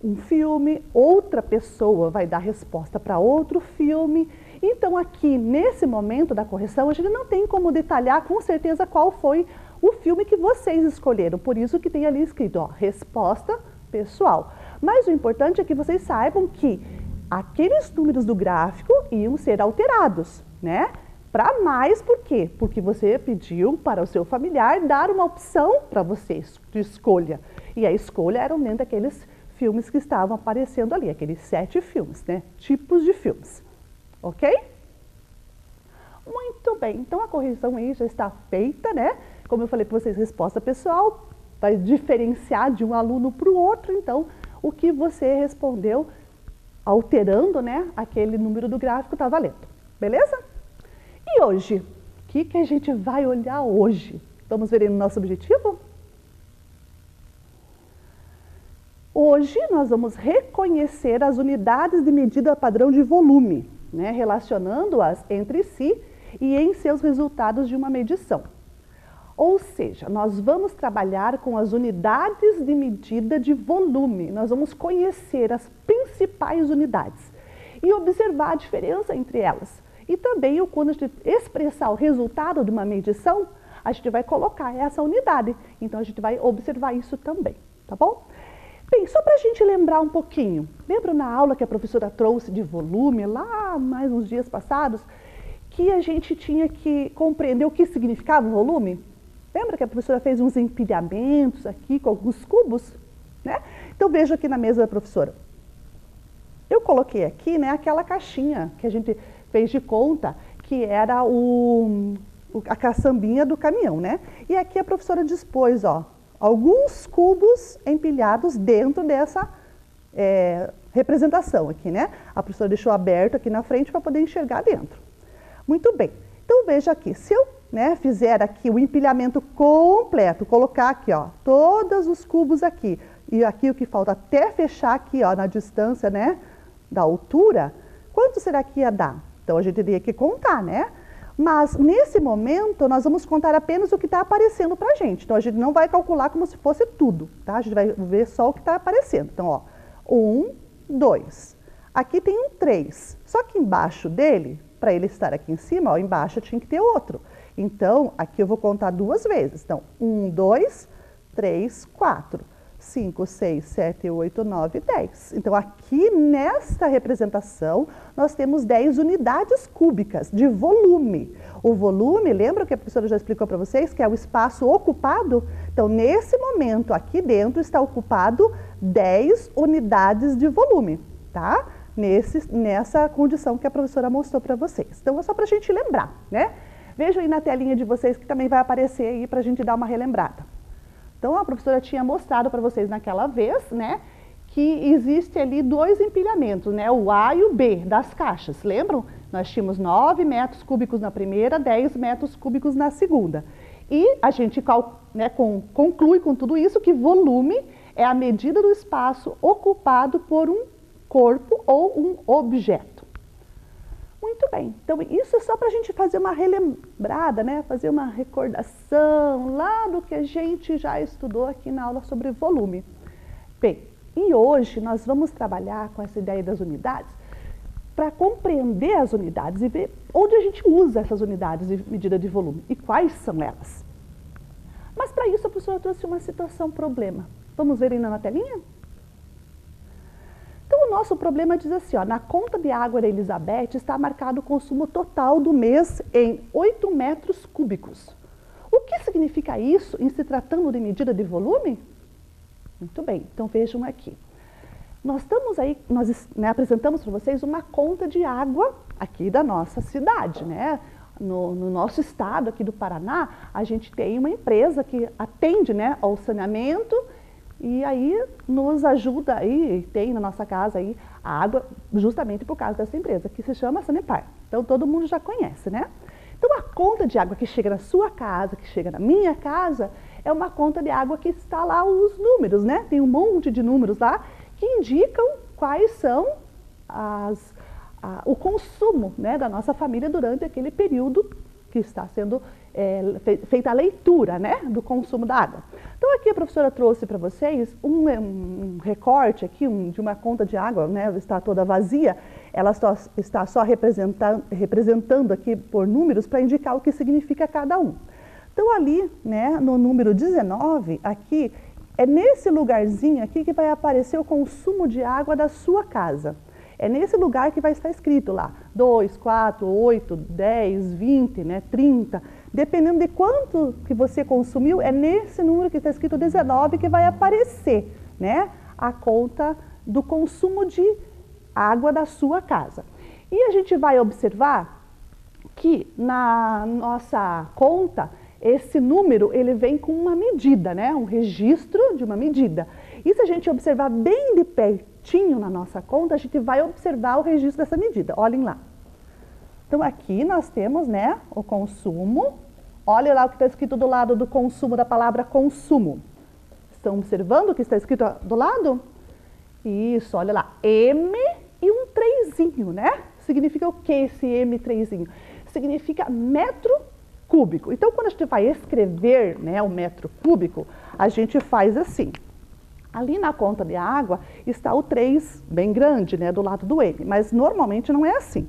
Speaker 5: um filme, outra pessoa vai dar resposta para outro filme. Então aqui, nesse momento da correção, a gente não tem como detalhar com certeza qual foi o filme que vocês escolheram. Por isso que tem ali escrito, ó, resposta pessoal. Mas o importante é que vocês saibam que aqueles números do gráfico iam ser alterados, né? Para mais, por quê? Porque você pediu para o seu familiar dar uma opção para vocês de escolha. E a escolha era dentro daqueles filmes que estavam aparecendo ali, aqueles 7 filmes, né? Tipos de filmes. Ok? Muito bem, então a correção aí já está feita, né? Como eu falei para vocês, resposta pessoal vai diferenciar de um aluno para o outro, então o que você respondeu alterando, né, aquele número do gráfico está valendo, beleza? E hoje, o que a gente vai olhar hoje? Vamos ver aí no nosso objetivo? Hoje nós vamos reconhecer as unidades de medida padrão de volume, né, relacionando-as entre si e em seus resultados de uma medição. Ou seja, nós vamos trabalhar com as unidades de medida de volume, nós vamos conhecer as principais unidades e observar a diferença entre elas. E também, quando a gente expressar o resultado de uma medição, a gente vai colocar essa unidade. Então, a gente vai observar isso também, tá bom? Bem, só para a gente lembrar um pouquinho, lembra na aula que a professora trouxe de volume, lá mais uns dias passados, que a gente tinha que compreender o que significava o volume? Lembra que a professora fez uns empilhamentos aqui com alguns cubos? Né? Então, veja aqui na mesa da professora. Eu coloquei aqui, né, aquela caixinha que a gente fez de conta, que era a caçambinha do caminhão, né? E aqui a professora dispôs, ó, alguns cubos empilhados dentro dessa representação aqui, né? A professora deixou aberto aqui na frente para poder enxergar dentro. Muito bem. Então, veja aqui, se eu, né, fizer aqui o empilhamento completo, colocar aqui, ó, todos os cubos aqui, e aqui o que falta até fechar aqui, ó, na distância, né, da altura, quanto será que ia dar? Então, a gente teria que contar, né? Mas, nesse momento, nós vamos contar apenas o que está aparecendo para a gente. Então, a gente não vai calcular como se fosse tudo, tá? A gente vai ver só o que está aparecendo. Então, ó, 1, 2. Aqui tem um 3. Só que embaixo dele, para ele estar aqui em cima, ó, embaixo tinha que ter outro. Então, aqui eu vou contar 2 vezes. Então, 1, 2, 3, 4. 5, 6, 7, 8, 9, 10. Então, aqui nesta representação, nós temos 10 unidades cúbicas de volume. O volume, lembra que a professora já explicou para vocês, que é o espaço ocupado? Então, nesse momento, aqui dentro está ocupado 10 unidades de volume, tá? Nessa condição que a professora mostrou para vocês. Então, é só para a gente lembrar, né? Vejam aí na telinha de vocês que também vai aparecer aí para a gente dar uma relembrada. Então, a professora tinha mostrado para vocês naquela vez, né, que existe ali 2 empilhamentos, né, o A e o B das caixas, lembram? Nós tínhamos 9 metros cúbicos na primeira, 10 metros cúbicos na segunda. E a gente, né, conclui com tudo isso que volume é a medida do espaço ocupado por um corpo ou um objeto. Muito bem, então isso é só para a gente fazer uma relembrada, né? Fazer uma recordação lá do que a gente já estudou aqui na aula sobre volume. Bem, e hoje nós vamos trabalhar com essa ideia das unidades para compreender as unidades e ver onde a gente usa essas unidades de medida de volume e quais são elas. Mas para isso a professora trouxe uma situação problema. Vamos ver ainda na telinha? Então, o nosso problema diz assim, ó, na conta de água da Elizabeth está marcado o consumo total do mês em 8 metros cúbicos. O que significa isso em se tratando de medida de volume? Muito bem, então vejam aqui. Nós estamos aí, né, apresentamos para vocês uma conta de água aqui da nossa cidade, né? No nosso estado aqui do Paraná, a gente tem uma empresa que atende, né, ao saneamento. E aí nos ajuda aí, tem na nossa casa aí a água justamente por causa dessa empresa, que se chama Sanepar. Então todo mundo já conhece, né? Então a conta de água que chega na sua casa, que chega na minha casa, é uma conta de água que está lá os números, né? Tem um monte de números lá que indicam quais são o consumo, né, da nossa família durante aquele período que está sendo feita a leitura, né, do consumo da água. Então aqui a professora trouxe para vocês um recorte aqui de uma conta de água, né, está toda vazia, ela está só representando aqui por números para indicar o que significa cada um. Então ali, né, no número 19, aqui, é nesse lugarzinho aqui que vai aparecer o consumo de água da sua casa. É nesse lugar que vai estar escrito lá, 2, 4, 8, 10, 20, né, 30. Dependendo de quanto que você consumiu, é nesse número que está escrito 19 que vai aparecer, né, a conta do consumo de água da sua casa. E a gente vai observar que na nossa conta, esse número ele vem com uma medida, né, um registro de uma medida. E se a gente observar bem de pertinho na nossa conta, a gente vai observar o registro dessa medida. Olhem lá. Então aqui nós temos, né, o consumo. Olha lá o que está escrito do lado do consumo, da palavra consumo. Estão observando o que está escrito do lado? Isso, olha lá, M e um 3zinho, né? Significa o que esse M 3zinho? Significa metro cúbico. Então, quando a gente vai escrever, né, o metro cúbico, a gente faz assim. Ali na conta de água está o 3 bem grande, né, do lado do M, mas normalmente não é assim.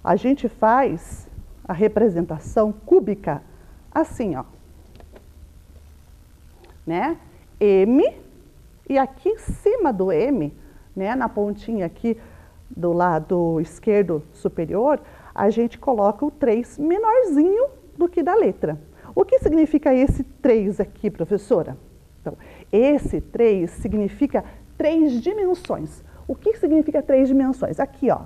Speaker 5: A gente faz a representação cúbica assim, ó. Né? M, e aqui em cima do M, né, na pontinha aqui do lado esquerdo superior, a gente coloca o 3 menorzinho do que da letra. O que significa esse 3 aqui, professora? Então, esse 3 significa 3 dimensões. O que significa 3 dimensões? Aqui, ó.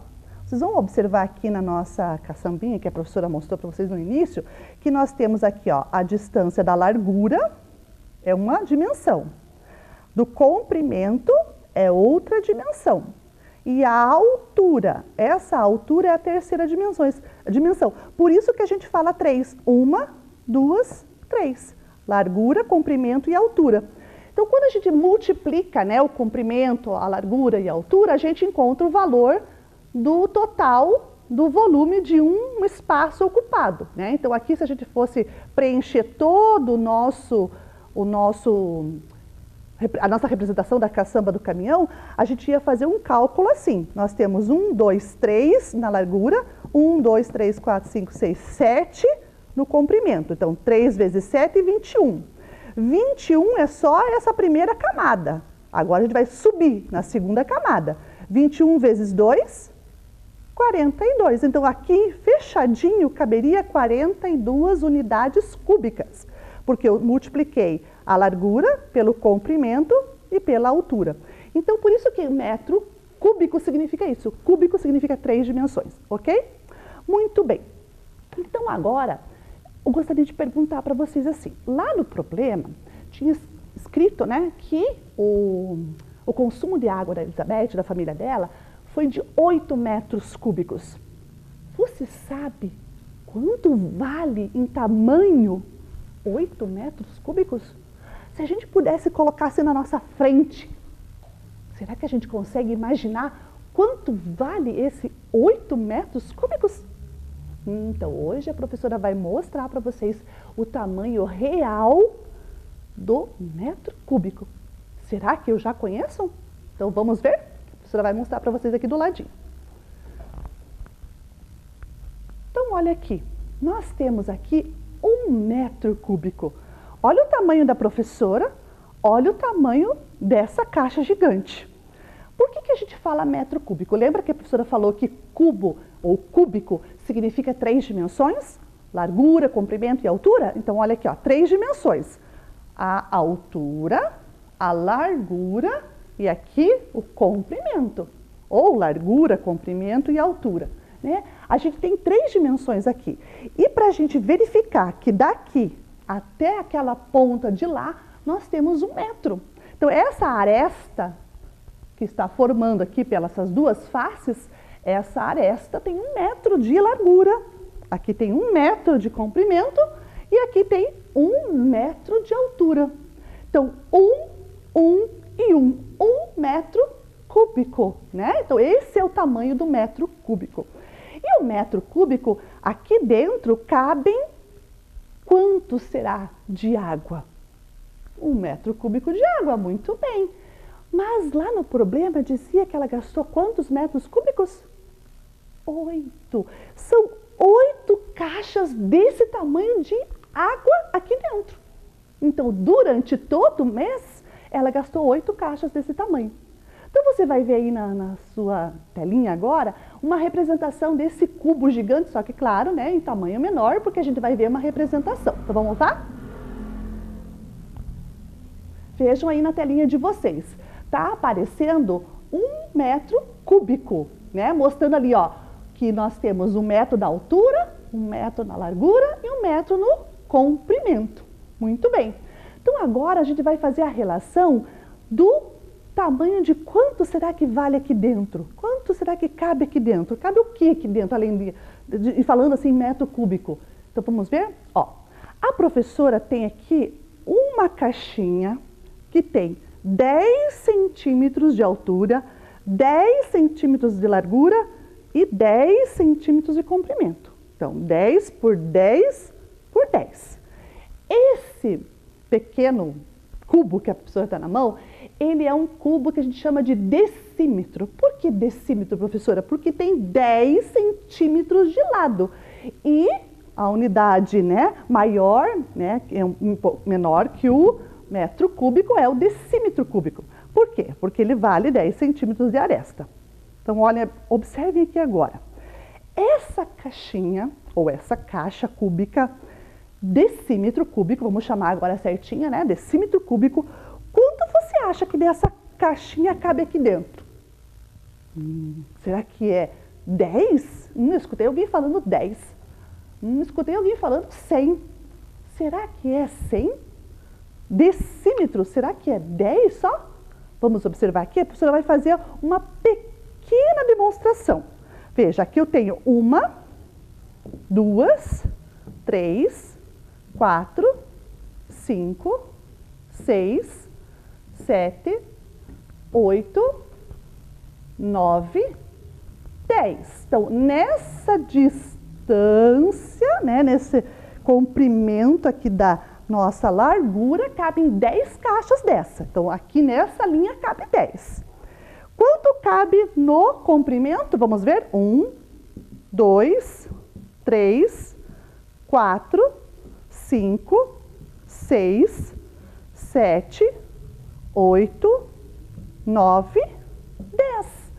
Speaker 5: Vocês vão observar aqui na nossa caçambinha, que a professora mostrou para vocês no início, que nós temos aqui, ó, a distância da largura é uma dimensão. Do comprimento é outra dimensão. E a altura, essa altura é a terceira dimensão. Por isso que a gente fala 3. 1, 2, 3. Largura, comprimento e altura. Então, quando a gente multiplica, né, o comprimento, a largura e a altura, a gente encontra o valor do total do volume de um espaço ocupado, né? Então, aqui, se a gente fosse preencher todo a nossa representação da caçamba do caminhão, a gente ia fazer um cálculo assim. Nós temos 1, 2, 3 na largura, 1, 2, 3, 4, 5, 6, 7 no comprimento. Então, 3 vezes 7, 21. 21 é só essa primeira camada. Agora a gente vai subir na segunda camada. 21 vezes 2, 42. Então, aqui, fechadinho, caberia 42 unidades cúbicas, porque eu multipliquei a largura pelo comprimento e pela altura. Então, por isso que metro cúbico significa isso. Cúbico significa 3 dimensões, ok? Muito bem. Então, agora, eu gostaria de perguntar para vocês assim. Lá no problema, tinha escrito, né, que o consumo de água da Elizabeth, da família dela, foi de 8 metros cúbicos. Você sabe quanto vale em tamanho 8 metros cúbicos? Se a gente pudesse colocar assim na nossa frente, será que a gente consegue imaginar quanto vale esse 8 metros cúbicos? Então, hoje a professora vai mostrar para vocês o tamanho real do metro cúbico. Será que eu já conheço? Então, vamos ver? A professora vai mostrar para vocês aqui do ladinho. Então, olha aqui. Nós temos aqui 1 metro cúbico. Olha o tamanho da professora, olha o tamanho dessa caixa gigante. Por que a gente fala metro cúbico? Lembra que a professora falou que cubo ou cúbico significa 3 dimensões? Largura, comprimento e altura? Então, olha aqui, ó, 3 dimensões. A altura, a largura e aqui o comprimento. Ou largura, comprimento e altura, né? A gente tem 3 dimensões aqui. E para a gente verificar que daqui até aquela ponta de lá, nós temos 1 metro. Então, essa aresta que está formando aqui pelas essas duas faces, essa aresta tem 1 metro de largura, aqui tem 1 metro de comprimento e aqui tem 1 metro de altura. Então, 1 e 1 metro cúbico, né? Então, esse é o tamanho do metro cúbico. E o metro cúbico, aqui dentro, cabem quanto será de água? 1 metro cúbico de água, muito bem. Mas lá no problema dizia que ela gastou quantos metros cúbicos? 8. São 8 caixas desse tamanho de água aqui dentro. Então, durante todo o mês, ela gastou 8 caixas desse tamanho. Então, você vai ver aí na sua telinha agora uma representação desse cubo gigante, só que, claro, né, em tamanho menor, porque a gente vai ver uma representação. Então, vamos lá? Vejam aí na telinha de vocês. Está aparecendo 1 metro cúbico, né? Mostrando ali, ó, que nós temos 1 metro da altura, 1 metro na largura e 1 metro no comprimento. Muito bem. Então, agora a gente vai fazer a relação do tamanho de quanto será que vale aqui dentro. Quanto será que cabe aqui dentro? Cabe o que aqui dentro, além de falando assim, metro cúbico? Então, vamos ver? Ó, a professora tem aqui uma caixinha que tem 10 centímetros de altura, 10 centímetros de largura e 10 centímetros de comprimento. Então, 10 por 10 por 10. Esse pequeno cubo que a professora está na mão, ele é um cubo que a gente chama de decímetro. Por que decímetro, professora? Porque tem 10 centímetros de lado. E a unidade, né, maior, né, é um pouco menor que o metro cúbico, é o decímetro cúbico. Por quê? Porque ele vale 10 centímetros de aresta. Então, olha, observem aqui agora. Essa caixinha, ou essa caixa cúbica, decímetro cúbico, vamos chamar agora certinha, né? Decímetro cúbico. Quanto você acha que dessa caixinha cabe aqui dentro? Será que é 10? Escutei alguém falando 10. Escutei alguém falando 100. Será que é 100? Decímetros, será que é 10 só? Vamos observar aqui, a professora vai fazer uma pequena demonstração. Veja, aqui eu tenho 1, 2, 3, 4, 5, 6, 7, 8, 9, 10. Então, nessa distância, né, nesse comprimento aqui da nossa largura, cabem 10 caixas dessa. Então, aqui nessa linha cabe 10. Quanto cabe no comprimento? Vamos ver. 1, 2, 3, 4, 5, 6, 7, 8, 9, 10.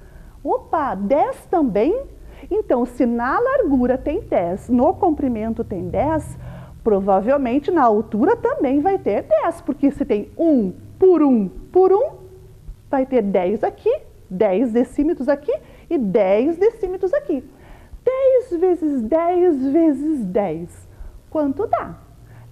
Speaker 5: Opa, 10 também? Então, se na largura tem 10, no comprimento tem 10, provavelmente na altura também vai ter 10, porque se tem 1 por 1 por 1, vai ter 10 aqui, 10 decímetros aqui e 10 decímetros aqui. 10 vezes 10 vezes 10. Quanto dá?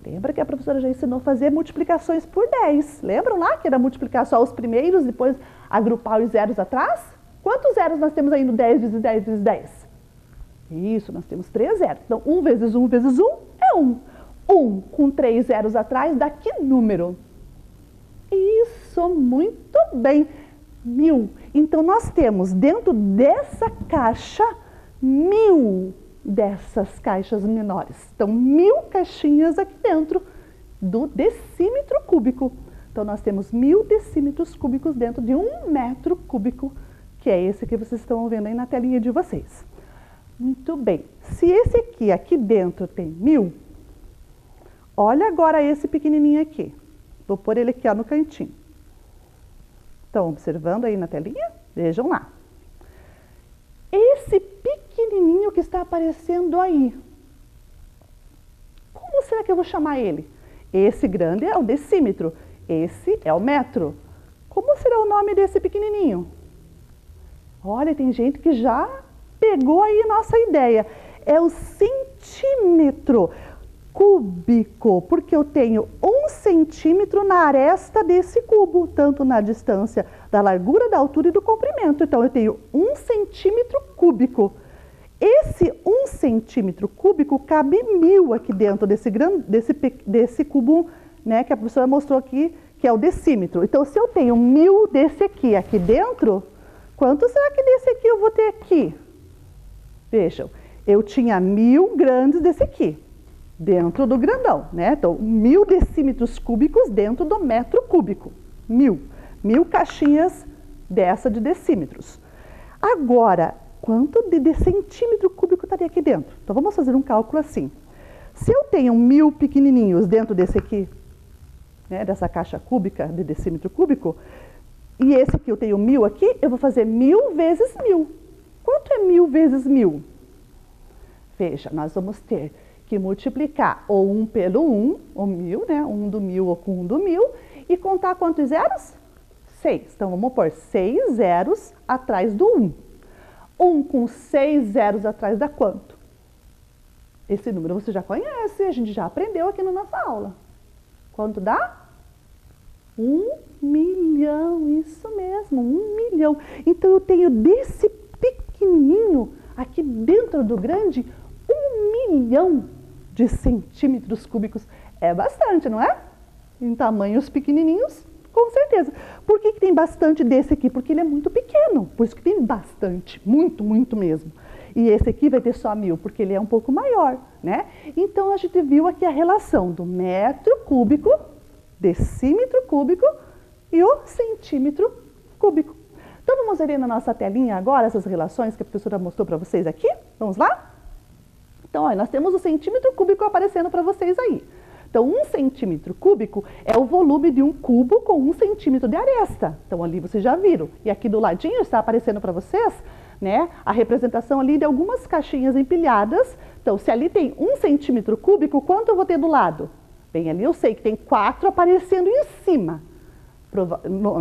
Speaker 5: Lembra que a professora já ensinou a fazer multiplicações por 10? Lembram lá que era multiplicar só os primeiros, depois agrupar os zeros atrás? Quantos zeros nós temos aí no 10 vezes 10 vezes 10? Isso, nós temos 3 zeros. Então, 1 vezes 1 vezes 1 é 1. 1 com 3 zeros atrás dá que número? Isso, muito bem. 1000. Então, nós temos dentro dessa caixa 1000 dessas caixas menores. Então, 1000 caixinhas aqui dentro do decímetro cúbico. Então, nós temos 1000 decímetros cúbicos dentro de 1 metro cúbico, que é esse que vocês estão vendo aí na telinha de vocês. Muito bem. Se esse aqui dentro tem 1000, olha agora esse pequenininho aqui. Vou pôr ele aqui, ó, no cantinho. Estão observando aí na telinha? Vejam lá. Esse pequenininho que está aparecendo aí, como será que eu vou chamar ele? Esse grande é o decímetro, esse é o metro. Como será o nome desse pequenininho? Olha, tem gente que já pegou aí a nossa ideia. É o centímetro cúbico, porque eu tenho 1 centímetro na aresta desse cubo, tanto na distância da largura, da altura e do comprimento. Então, eu tenho 1 centímetro cúbico. Esse 1 centímetro cúbico cabe 1000 aqui dentro desse cubo, né, que a professora mostrou aqui, que é o decímetro. Então, se eu tenho 1000 desse aqui dentro, quanto será que desse aqui eu vou ter aqui? Vejam, eu tinha 1000 grandes desse aqui, dentro do grandão, né? Então, 1000 decímetros cúbicos dentro do metro cúbico. 1000 caixinhas dessa de decímetros. Agora, quanto de centímetro cúbico estaria aqui dentro? Então, vamos fazer um cálculo assim. Se eu tenho 1000 pequenininhos dentro desse aqui, né, dessa caixa cúbica de decímetro cúbico, e esse aqui eu tenho 1000 aqui, eu vou fazer 1000 vezes 1000. Quanto é 1000 vezes 1000? Veja, nós vamos ter que multiplicar ou 1 pelo 1, ou 1000, né? 1 do 1000 ou com 1 do 1000, e contar quantos zeros? 6. Então, vamos pôr 6 zeros atrás do 1. 1 com 6 zeros atrás dá quanto? Esse número você já conhece, a gente já aprendeu aqui na nossa aula. Quanto dá? 1 milhão, isso mesmo, 1 milhão. Então, eu tenho desse pequenininho aqui dentro do grande 1 milhão de centímetros cúbicos. É bastante, não é? Em tamanhos pequenininhos, Com certeza. Por que tem bastante desse aqui? Porque ele é muito pequeno, por isso que tem bastante, muito, muito mesmo. E esse aqui vai ter só 1000, porque ele é um pouco maior, né? Então, a gente viu aqui a relação do metro cúbico, decímetro cúbico e o centímetro cúbico. Então, vamos ver aí na nossa telinha agora essas relações que a professora mostrou para vocês aqui? Vamos lá? Então, olha, nós temos o centímetro cúbico aparecendo para vocês aí. Então, 1 centímetro cúbico é o volume de um cubo com 1 centímetro de aresta. Então, ali vocês já viram. E aqui do ladinho está aparecendo para vocês, né, a representação ali de algumas caixinhas empilhadas. Então, se ali tem 1 centímetro cúbico, quanto eu vou ter do lado? Bem, ali eu sei que tem 4 aparecendo em cima.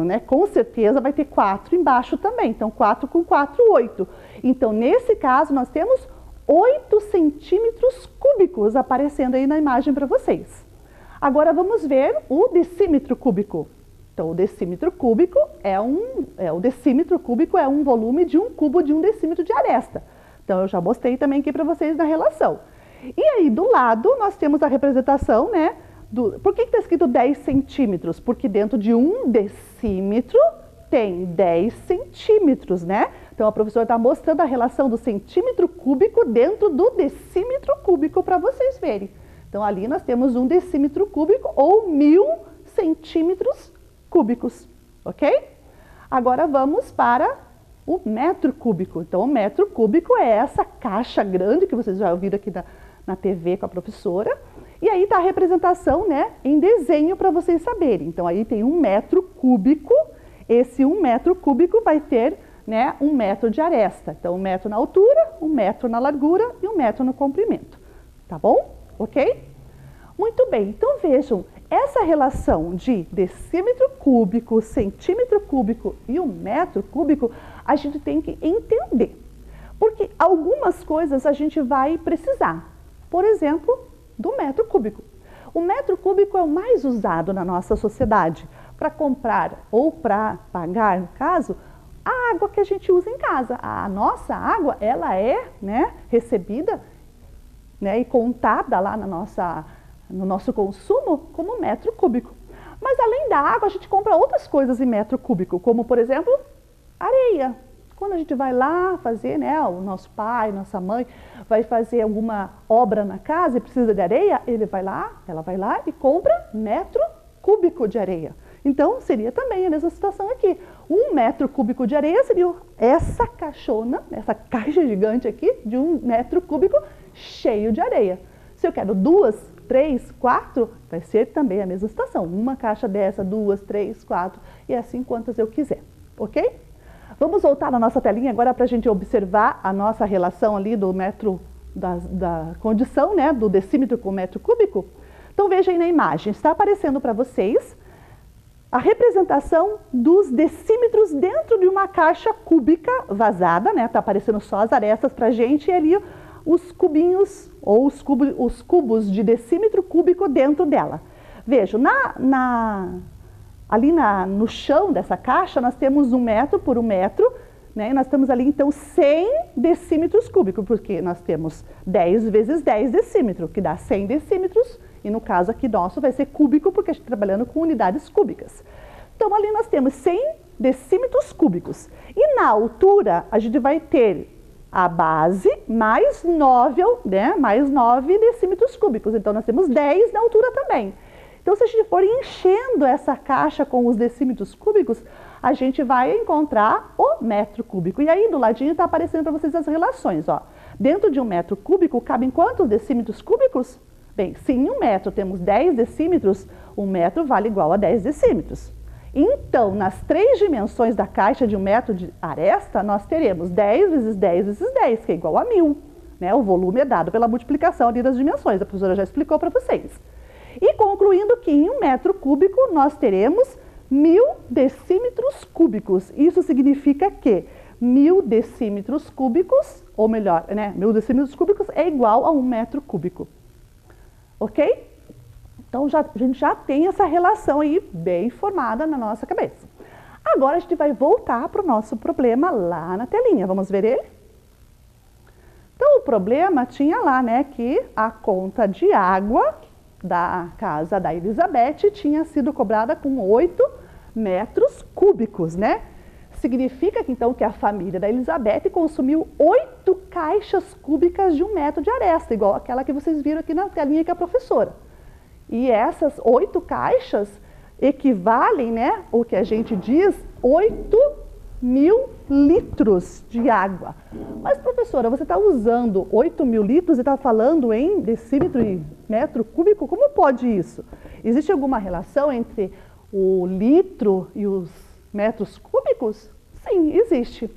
Speaker 5: Né, com certeza vai ter 4 embaixo também. Então, 4 com 4, 8. Então, nesse caso, nós temos 8 centímetros cúbicos aparecendo aí na imagem para vocês. Agora vamos ver o decímetro cúbico. Então, o decímetro cúbico é um volume de um cubo de 1 decímetro de aresta. Então, eu já mostrei também aqui para vocês na relação. E aí, do lado, nós temos a representação, né? Por que está escrito 10 centímetros? Porque dentro de 1 decímetro tem 10 centímetros, né? Então, a professora está mostrando a relação do centímetro cúbico dentro do decímetro cúbico para vocês verem. Então, ali nós temos 1 decímetro cúbico ou 1000 centímetros cúbicos, ok? Agora, vamos para o metro cúbico. Então, o metro cúbico é essa caixa grande que vocês já ouviram aqui na TV com a professora. E aí está a representação, né, em desenho para vocês saberem. Então, aí tem 1 metro cúbico. Esse 1 metro cúbico vai ter, né, 1 metro de aresta. Então, 1 metro na altura, 1 metro na largura e 1 metro no comprimento. Tá bom? Ok? Muito bem. Então, vejam, essa relação de decímetro cúbico, centímetro cúbico e 1 metro cúbico, a gente tem que entender. Porque algumas coisas a gente vai precisar. Por exemplo, do metro cúbico. O metro cúbico é o mais usado na nossa sociedade para comprar ou para pagar, no caso, a água que a gente usa em casa. A nossa água, ela é, né, recebida, né, e contada lá no nosso consumo como metro cúbico. Mas além da água, a gente compra outras coisas em metro cúbico, como, por exemplo, areia. Quando a gente vai lá fazer, né, o nosso pai, nossa mãe, vai fazer alguma obra na casa e precisa de areia, ela vai lá e compra metro cúbico de areia. Então, seria também a mesma situação aqui. 1 metro cúbico de areia seria essa caixona, essa caixa gigante aqui, de 1 metro cúbico cheio de areia. Se eu quero 2, 3, 4, vai ser também a mesma situação. Uma caixa dessa, 2, 3, 4 e assim quantas eu quiser, ok? Vamos voltar na nossa telinha agora para a gente observar a nossa relação ali do metro, da condição, né, do decímetro com metro cúbico. Então, veja aí na imagem, está aparecendo para vocês a representação dos decímetros dentro de uma caixa cúbica vazada, né? Está aparecendo só as arestas para a gente e ali os cubinhos ou os cubos de decímetro cúbico dentro dela. Vejam, ali no chão dessa caixa nós temos 1 metro por 1 metro, né? E nós temos ali então 100 decímetros cúbicos, porque nós temos 10 vezes 10 decímetros, que dá 100 decímetros. E no caso aqui nosso vai ser cúbico, porque a gente está trabalhando com unidades cúbicas. Então, ali nós temos 100 decímetros cúbicos. E na altura, a gente vai ter a base mais 9, né, mais 9 decímetros cúbicos. Então, nós temos 10 na altura também. Então, se a gente for enchendo essa caixa com os decímetros cúbicos, a gente vai encontrar o metro cúbico. E aí, do ladinho, está aparecendo para vocês as relações. Ó. Dentro de 1 metro cúbico, cabem quantos decímetros cúbicos? Bem, se em 1 metro temos 10 decímetros, 1 metro vale igual a 10 decímetros. Então, nas 3 dimensões da caixa de 1 metro de aresta, nós teremos 10 vezes 10 vezes 10, que é igual a 1000. Né? O volume é dado pela multiplicação ali das dimensões, a professora já explicou para vocês. E concluindo que em 1 metro cúbico nós teremos 1000 decímetros cúbicos. Isso significa que 1000 decímetros cúbicos, ou melhor, né, 1000 decímetros cúbicos é igual a 1 metro cúbico. Ok? Então, a gente já tem essa relação aí bem formada na nossa cabeça. Agora, a gente vai voltar para o nosso problema lá na telinha. Vamos ver ele? Então, o problema tinha lá, né, que a conta de água da casa da Elizabeth tinha sido cobrada com 8 metros cúbicos, né? Significa que, então, que a família da Elizabeth consumiu 8 caixas cúbicas de 1 metro de aresta, igual aquela que vocês viram aqui na telinha que é a professora. E essas 8 caixas equivalem, né, o que a gente diz, 8.000 litros de água. Mas, professora, você está usando 8.000 litros e está falando em decímetro e metro cúbico? Como pode isso? Existe alguma relação entre o litro e os metros cúbicos? Sim, existe.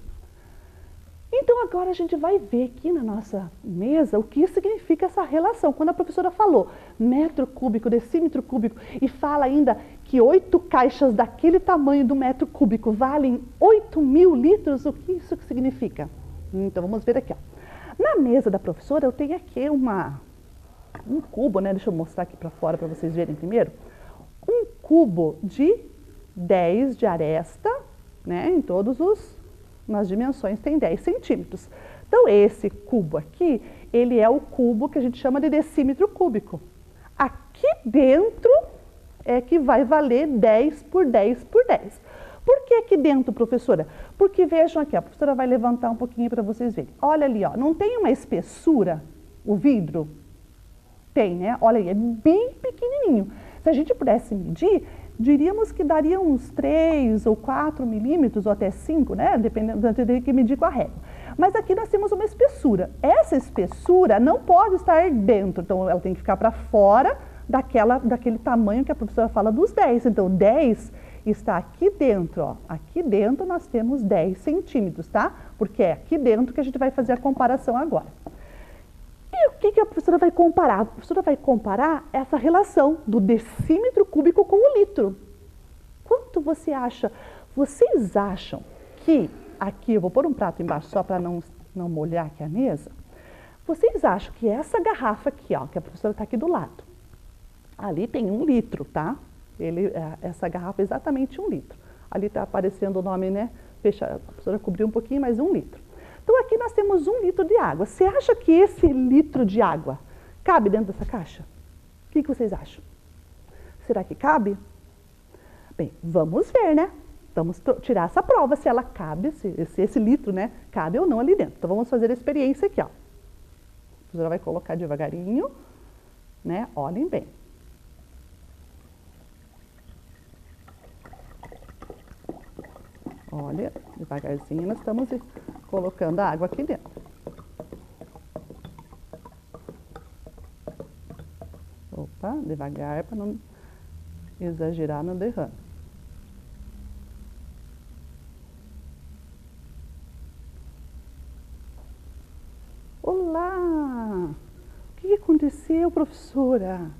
Speaker 5: Então, agora a gente vai ver aqui na nossa mesa o que significa essa relação. Quando a professora falou metro cúbico, decímetro cúbico, e fala ainda que 8 caixas daquele tamanho do metro cúbico valem 8.000 litros, o que isso significa? Então, vamos ver aqui. Ó. Na mesa da professora, eu tenho aqui um cubo, né? Deixa eu mostrar aqui para fora para vocês verem primeiro. Um cubo de 10 de aresta, né? Em todos nas dimensões tem 10 centímetros. Então, esse cubo aqui, ele é o cubo que a gente chama de decímetro cúbico. Aqui dentro é que vai valer 10 por 10 por 10. Por que aqui dentro, professora? Porque vejam aqui, a professora vai levantar um pouquinho para vocês verem. Olha ali, ó, não tem uma espessura o vidro? Tem, né? Olha aí, é bem pequenininho. Se a gente pudesse medir, diríamos que daria uns 3 ou 4 milímetros, ou até 5, né? Dependendo, teria que medir com a régua. Mas aqui nós temos uma espessura. Essa espessura não pode estar dentro, então ela tem que ficar para fora daquele tamanho que a professora fala dos 10. Então, 10 está aqui dentro, ó. Aqui dentro nós temos 10 centímetros, tá? Porque é aqui dentro que a gente vai fazer a comparação agora. E o que a professora vai comparar? A professora vai comparar essa relação do decímetro cúbico com o litro. Quanto você acha? Vocês acham que, aqui eu vou pôr um prato embaixo só para não molhar aqui a mesa. Vocês acham que essa garrafa aqui, ó, que a professora está aqui do lado, ali tem 1 litro, tá? Essa garrafa é exatamente 1 litro. Ali está aparecendo o nome, né? A professora cobriu um pouquinho, mas 1 litro. Então, aqui nós temos 1 litro de água. Você acha que esse litro de água cabe dentro dessa caixa? O que vocês acham? Será que cabe? Bem, vamos ver, né? Vamos tirar essa prova se ela cabe, se esse litro, né, cabe ou não ali dentro. Então, vamos fazer a experiência aqui, ó. A professora vai colocar devagarinho, né? Olhem bem. Olha, devagarzinho nós estamos colocando a água aqui dentro. Opa, devagar para não exagerar no derrame. Olá! O que aconteceu, professora?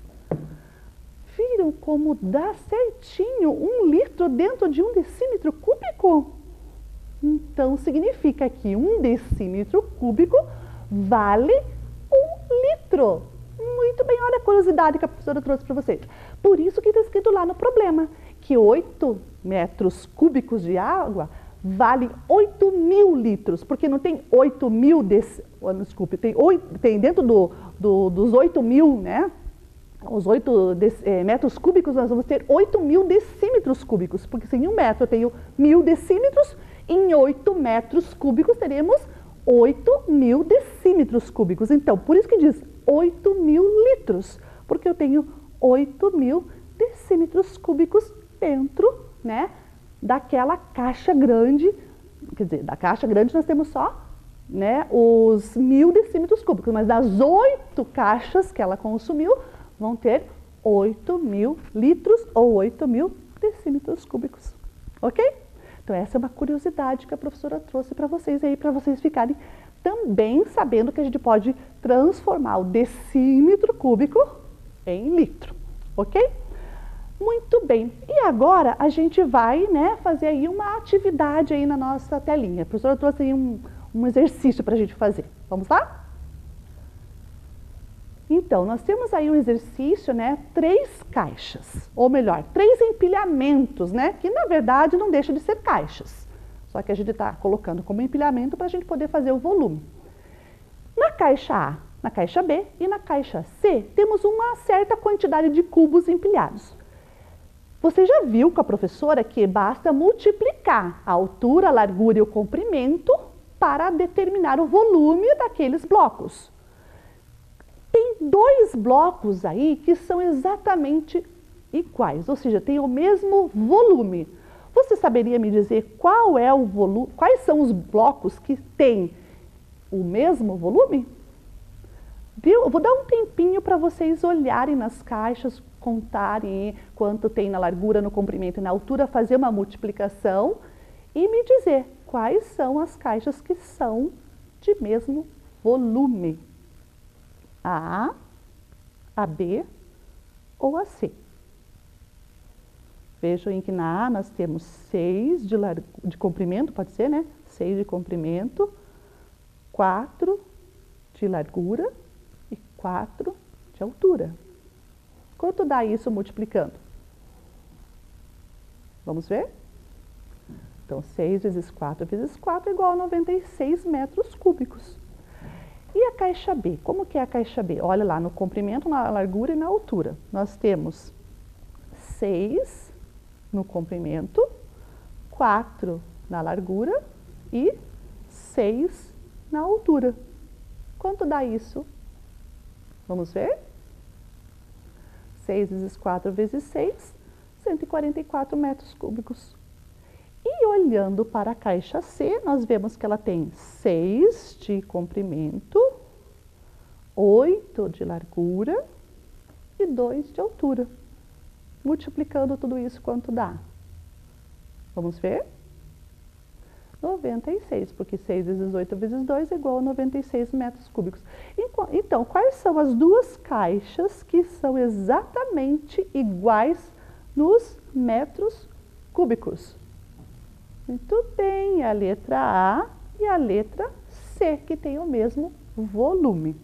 Speaker 5: Viram como dá certinho 1 litro dentro de 1 decímetro cúbico? Então, significa que 1 decímetro cúbico vale 1 litro. Muito bem, olha a curiosidade que a professora trouxe para vocês. Por isso que está escrito lá no problema, que 8 metros cúbicos de água vale 8.000 litros, porque não tem 8.000, desculpe, tem dentro dos 8.000, né? Os 8 metros cúbicos, nós vamos ter 8.000 decímetros cúbicos, porque se em 1 metro eu tenho 1.000 decímetros, em 8 metros cúbicos teremos 8.000 decímetros cúbicos. Então, por isso que diz 8.000 litros, porque eu tenho 8.000 decímetros cúbicos dentro, né, daquela caixa grande. Quer dizer, da caixa grande nós temos só, né, os 1.000 decímetros cúbicos, mas das 8 caixas que ela consumiu, vão ter 8.000 litros ou 8.000 decímetros cúbicos, ok? Então, essa é uma curiosidade que a professora trouxe para vocês aí, para vocês ficarem também sabendo que a gente pode transformar o decímetro cúbico em litro, ok? Muito bem. E agora a gente vai, né, fazer aí uma atividade aí na nossa telinha. A professora trouxe aí um exercício para a gente fazer. Vamos lá? Então, nós temos aí um exercício, né, 3 caixas, ou melhor, 3 empilhamentos, né, que na verdade não deixa de ser caixas, só que a gente está colocando como empilhamento para a gente poder fazer o volume. Na caixa A, na caixa B e na caixa C, temos uma certa quantidade de cubos empilhados. Você já viu com a professora que basta multiplicar a altura, a largura e o comprimento para determinar o volume daqueles blocos. Tem 2 blocos aí que são exatamente iguais, ou seja, tem o mesmo volume. Você saberia me dizer qual é o volume, quais são os blocos que têm o mesmo volume? Eu vou dar um tempinho para vocês olharem nas caixas, contarem quanto tem na largura, no comprimento e na altura, fazer uma multiplicação e me dizer quais são as caixas que são de mesmo volume. A B ou a C. Vejam que na A nós temos 6 de comprimento, pode ser, né? 6 de comprimento, 4 de largura e 4 de altura. Quanto dá isso multiplicando? Vamos ver? Então, 6 vezes 4 vezes 4 é igual a 96 metros cúbicos. E a caixa B? Como que é a caixa B? Olha lá, no comprimento, na largura e na altura. Nós temos 6 no comprimento, 4 na largura e 6 na altura. Quanto dá isso? Vamos ver? 6 vezes 4 vezes 6, 144 metros cúbicos. E olhando para a caixa C, nós vemos que ela tem 6 de comprimento, 8 de largura e 2 de altura. Multiplicando tudo isso, quanto dá? Vamos ver? 96, porque 6 vezes 8 vezes 2 é igual a 96 metros cúbicos. Então, quais são as 2 caixas que são exatamente iguais nos metros cúbicos? Muito bem, a letra A e a letra C, que tem o mesmo volume.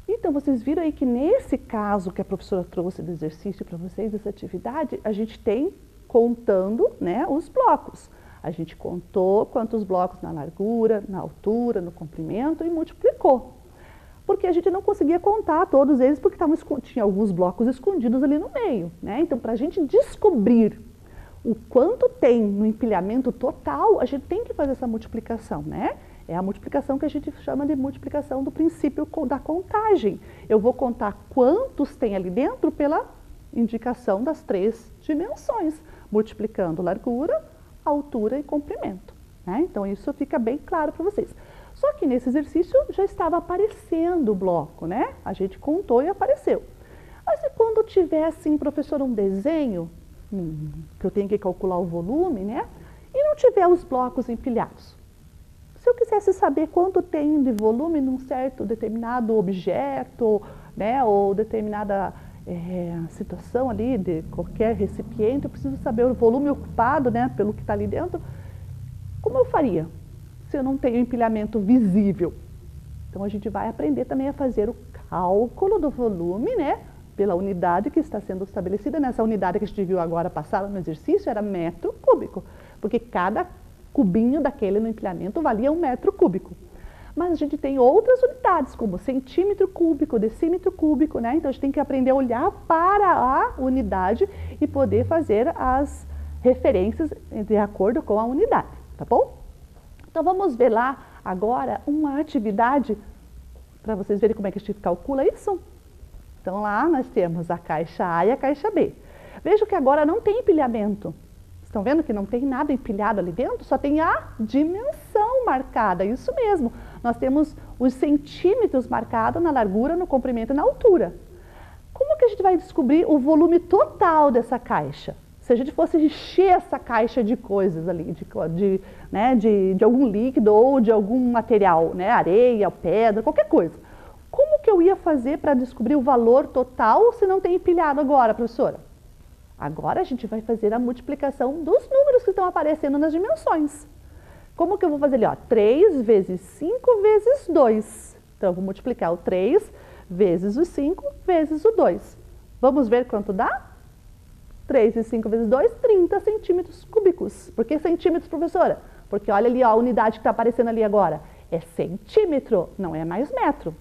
Speaker 5: Então, vocês viram aí que nesse caso que a professora trouxe do exercício para vocês, dessa atividade, a gente tem contando, né, os blocos. A gente contou quantos blocos na largura, na altura, no comprimento e multiplicou. Porque a gente não conseguia contar todos eles porque tinha alguns blocos escondidos ali no meio, né? Então, para a gente descobrir o quanto tem no empilhamento total, a gente tem que fazer essa multiplicação, né? É a multiplicação que a gente chama de multiplicação do princípio da contagem. Eu vou contar quantos tem ali dentro pela indicação das 3 dimensões, multiplicando largura, altura e comprimento, né? Então, isso fica bem claro para vocês. Só que nesse exercício já estava aparecendo o bloco, né? A gente contou e apareceu. Mas e quando tiver, assim, professor, um desenho, que eu tenho que calcular o volume, né? E não tiver os blocos empilhados? Se eu quisesse saber quanto tem de volume num certo determinado objeto, né? Ou determinada situação ali de qualquer recipiente, eu preciso saber o volume ocupado, né? Pelo que está ali dentro. Como eu faria se eu não tenho empilhamento visível? Então, a gente vai aprender também a fazer o cálculo do volume, né? Pela unidade que está sendo estabelecida. Nessa unidade que a gente viu agora passada no exercício era metro cúbico, porque cada cubinho daquele no empilhamento valia 1 metro cúbico. Mas a gente tem outras unidades, como centímetro cúbico, decímetro cúbico, né? Então, a gente tem que aprender a olhar para a unidade e poder fazer as referências de acordo com a unidade, tá bom? Então, vamos ver lá agora uma atividade para vocês verem como é que a gente calcula isso. Então, lá nós temos a caixa A e a caixa B. Vejam que agora não tem empilhamento. Estão vendo que não tem nada empilhado ali dentro? Só tem a dimensão marcada, isso mesmo. Nós temos os centímetros marcados na largura, no comprimento e na altura. Como que a gente vai descobrir o volume total dessa caixa? Se a gente fosse encher essa caixa de coisas ali, de algum líquido ou de algum material, né? Areia, pedra, qualquer coisa. Como que eu ia fazer para descobrir o valor total se não tem empilhado agora, professora? Agora a gente vai fazer a multiplicação dos números que estão aparecendo nas dimensões. Como que eu vou fazer ali? Ó, 3 vezes 5 vezes 2. Então, eu vou multiplicar o 3 vezes o 5 vezes o 2. Vamos ver quanto dá? 3 vezes 5 vezes 2, 30 centímetros cúbicos. Por que centímetros, professora? Porque olha ali, ó, a unidade que está aparecendo ali agora. É centímetro, não é mais metro.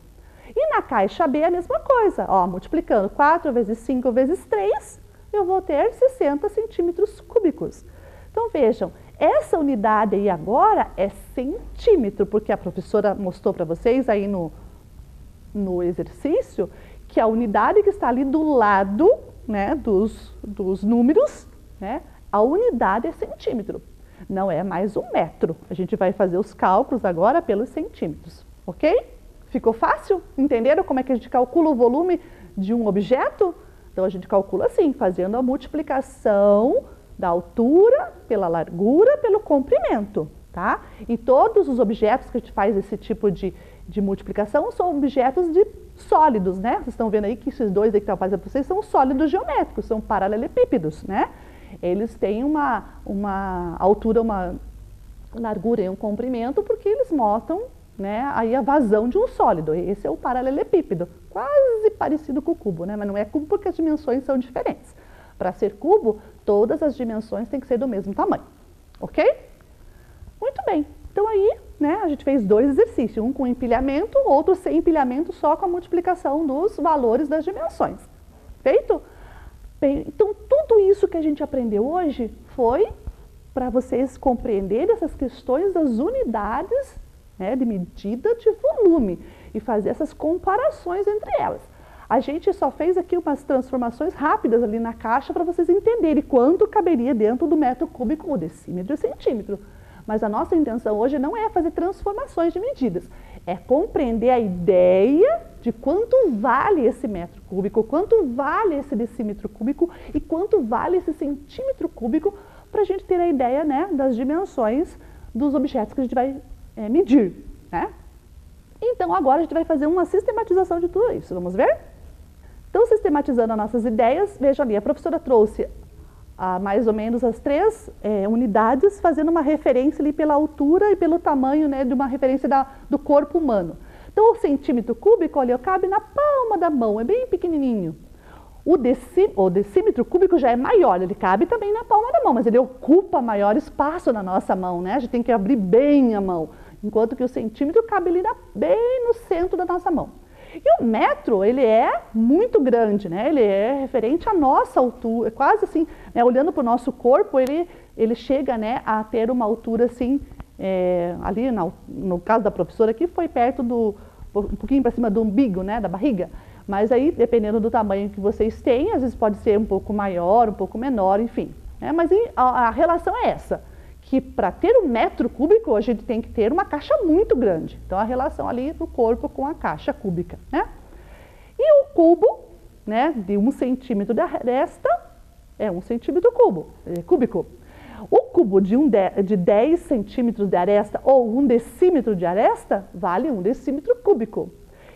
Speaker 5: E na caixa B é a mesma coisa. Ó, multiplicando 4 vezes 5 vezes 3, eu vou ter 60 centímetros cúbicos. Então vejam, essa unidade aí agora é centímetro, porque a professora mostrou para vocês aí no exercício que a unidade que está ali do lado, né, dos números, né, a unidade é centímetro, não é mais um metro. A gente vai fazer os cálculos agora pelos centímetros, ok? Ficou fácil? Entenderam como é que a gente calcula o volume de um objeto? Então a gente calcula assim, fazendo a multiplicação da altura pela largura pelo comprimento, tá? E todos os objetos que a gente faz esse tipo de multiplicação são objetos de sólidos, né? Vocês estão vendo aí que esses dois aí que estão fazendo para vocês são sólidos geométricos, são paralelepípedos, né? Eles têm uma altura, uma largura e um comprimento porque eles mostram, né, aí a vazão de um sólido. Esse é o paralelepípedo, quase parecido com o cubo, né? Mas não é cubo porque as dimensões são diferentes. Para ser cubo, todas as dimensões têm que ser do mesmo tamanho, ok? Muito bem, então aí, né, a gente fez dois exercícios, um com empilhamento, outro sem empilhamento, só com a multiplicação dos valores das dimensões. Feito? Bem, então tudo isso que a gente aprendeu hoje foi para vocês compreenderem essas questões das unidades, né, de medida de volume e fazer essas comparações entre elas. A gente só fez aqui umas transformações rápidas ali na caixa para vocês entenderem quanto caberia dentro do metro cúbico, ou decímetro e centímetro. Mas a nossa intenção hoje não é fazer transformações de medidas, é compreender a ideia de quanto vale esse metro cúbico, quanto vale esse decímetro cúbico e quanto vale esse centímetro cúbico, para a gente ter a ideia, né, das dimensões dos objetos que a gente vai medir, né? Então agora a gente vai fazer uma sistematização de tudo isso, vamos ver? Então, sistematizando as nossas ideias, veja ali, a professora trouxe mais ou menos as três unidades, fazendo uma referência ali pela altura e pelo tamanho, né, de uma referência do corpo humano. Então, o centímetro cúbico, olha, cabe na palma da mão, é bem pequenininho. O decímetro cúbico já é maior, ele cabe também na palma da mão, mas ele ocupa maior espaço na nossa mão, né? A gente tem que abrir bem a mão, enquanto que o centímetro cabe ali bem no centro da nossa mão. E o metro, ele é muito grande, né? Ele é referente à nossa altura, quase assim, né? Olhando para o nosso corpo, ele chega, né, a ter uma altura assim, ali no caso da professora aqui, foi perto um pouquinho para cima do umbigo, né, da barriga. Mas aí, dependendo do tamanho que vocês têm, às vezes pode ser um pouco maior, um pouco menor, enfim. Né? Mas a relação é essa, que para ter um metro cúbico, a gente tem que ter uma caixa muito grande. Então, a relação ali do corpo com a caixa cúbica, né? E o cubo, né, de 1 centímetro de aresta é 1 centímetro cúbico. O cubo de 10 centímetros de aresta ou 1 decímetro de aresta vale 1 decímetro cúbico.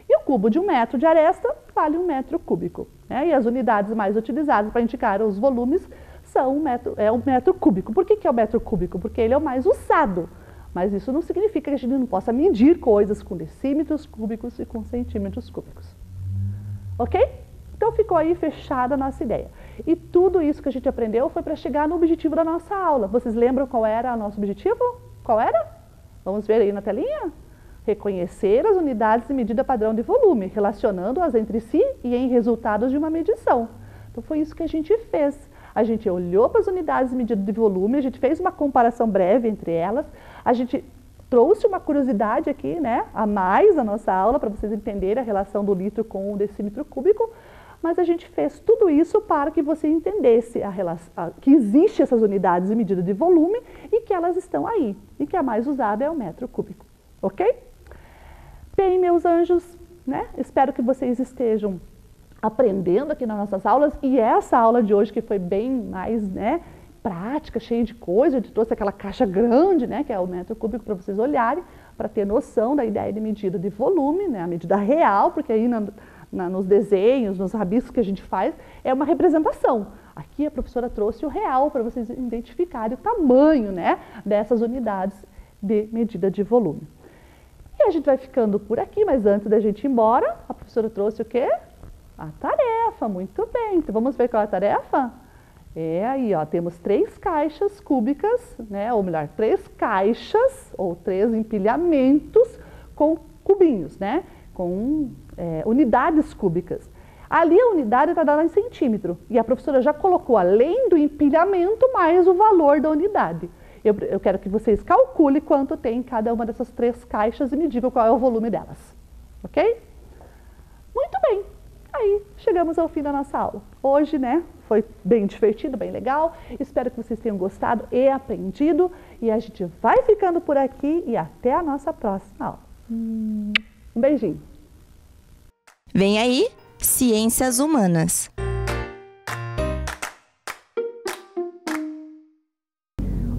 Speaker 5: E o cubo de 1 metro de aresta vale 1 metro cúbico. Né? E as unidades mais utilizadas para indicar os volumes são o metro cúbico. Por que é o metro cúbico? Porque ele é o mais usado. Mas isso não significa que a gente não possa medir coisas com decímetros cúbicos e com centímetros cúbicos. Ok? Então ficou aí fechada a nossa ideia. E tudo isso que a gente aprendeu foi para chegar no objetivo da nossa aula. Vocês lembram qual era o nosso objetivo? Qual era? Vamos ver aí na telinha? Reconhecer as unidades de medida padrão de volume, relacionando-as entre si e em resultados de uma medição. Então foi isso que a gente fez. A gente olhou para as unidades de medida de volume, a gente fez uma comparação breve entre elas, a gente trouxe uma curiosidade aqui, né, a mais na nossa aula, para vocês entenderem a relação do litro com o decímetro cúbico, mas a gente fez tudo isso para que você entendesse que existem essas unidades de medida de volume e que elas estão aí, e que a mais usada é o metro cúbico, ok? Bem, meus anjos, né, espero que vocês estejam aprendendo aqui nas nossas aulas, e essa aula de hoje que foi bem mais, né, prática, cheia de coisa, a gente trouxe aquela caixa grande, né, que é o metro cúbico, para vocês olharem, para ter noção da ideia de medida de volume, né, a medida real, porque aí nos desenhos, nos rabiscos que a gente faz, é uma representação. Aqui a professora trouxe o real para vocês identificarem o tamanho, né, dessas unidades de medida de volume. E a gente vai ficando por aqui, mas antes da gente ir embora, a professora trouxe o quê? A tarefa, muito bem. Então vamos ver qual é a tarefa? Aí, ó, temos 3 caixas cúbicas, né? Ou melhor, 3 caixas ou 3 empilhamentos com cubinhos, né? Com unidades cúbicas. Ali a unidade está dada em centímetro e a professora já colocou, além do empilhamento, mais o valor da unidade. Eu quero que vocês calculem quanto tem em cada uma dessas 3 caixas e me digam qual é o volume delas, ok? Muito bem, aí chegamos ao fim da nossa aula. Hoje, né, foi bem divertido, bem legal, espero que vocês tenham gostado e aprendido e a gente vai ficando por aqui e até a nossa próxima aula. Um beijinho!
Speaker 2: Vem aí, Ciências Humanas.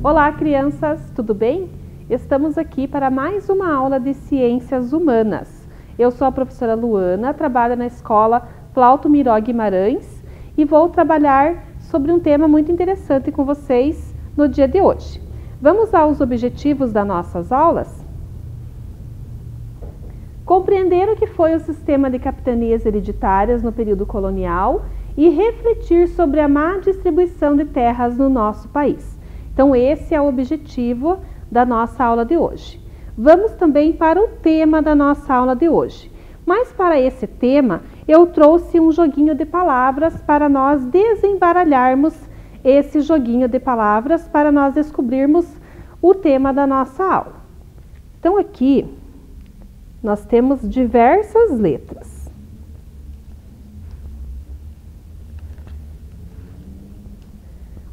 Speaker 3: Olá, crianças, tudo bem? Estamos aqui para mais uma aula de Ciências Humanas. Eu sou a professora Luana, trabalho na escola Plauto Miró Guimarães e vou trabalhar sobre um tema muito interessante com vocês no dia de hoje. Vamos aos objetivos das nossas aulas? Compreender o que foi o sistema de capitanias hereditárias no período colonial e refletir sobre a má distribuição de terras no nosso país. Então, esse é o objetivo da nossa aula de hoje. Vamos também para o tema da nossa aula de hoje. Mas para esse tema, eu trouxe um joguinho de palavras para nós desembaralharmos esse joguinho de palavras para nós descobrirmos o tema da nossa aula. Então, aqui nós temos diversas letras.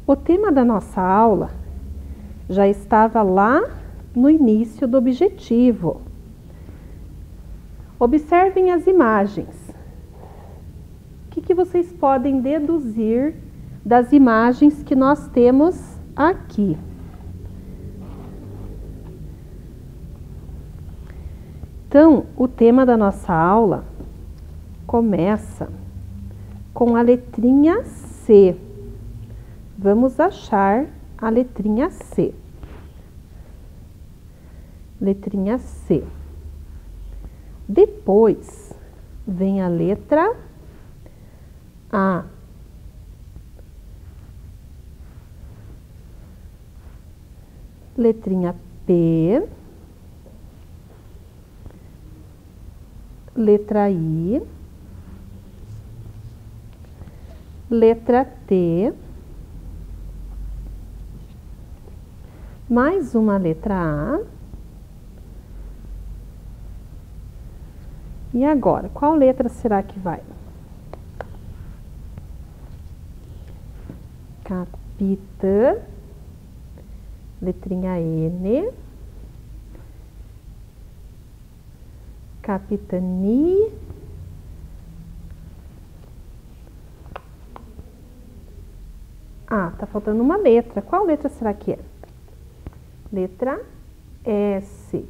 Speaker 3: O tema da nossa aula já estava lá no início do objetivo. Observem as imagens. O que vocês podem deduzir das imagens que nós temos aqui? Então, o tema da nossa aula começa com a letrinha C. Vamos achar a letrinha C. Letrinha C. Depois vem a letra A. Letrinha P. Letra I. Letra T. Mais uma letra A. E agora, qual letra será que vai? Capitã. Letrinha N. Capitania. Ah, tá faltando uma letra. Qual letra será que é? Letra S.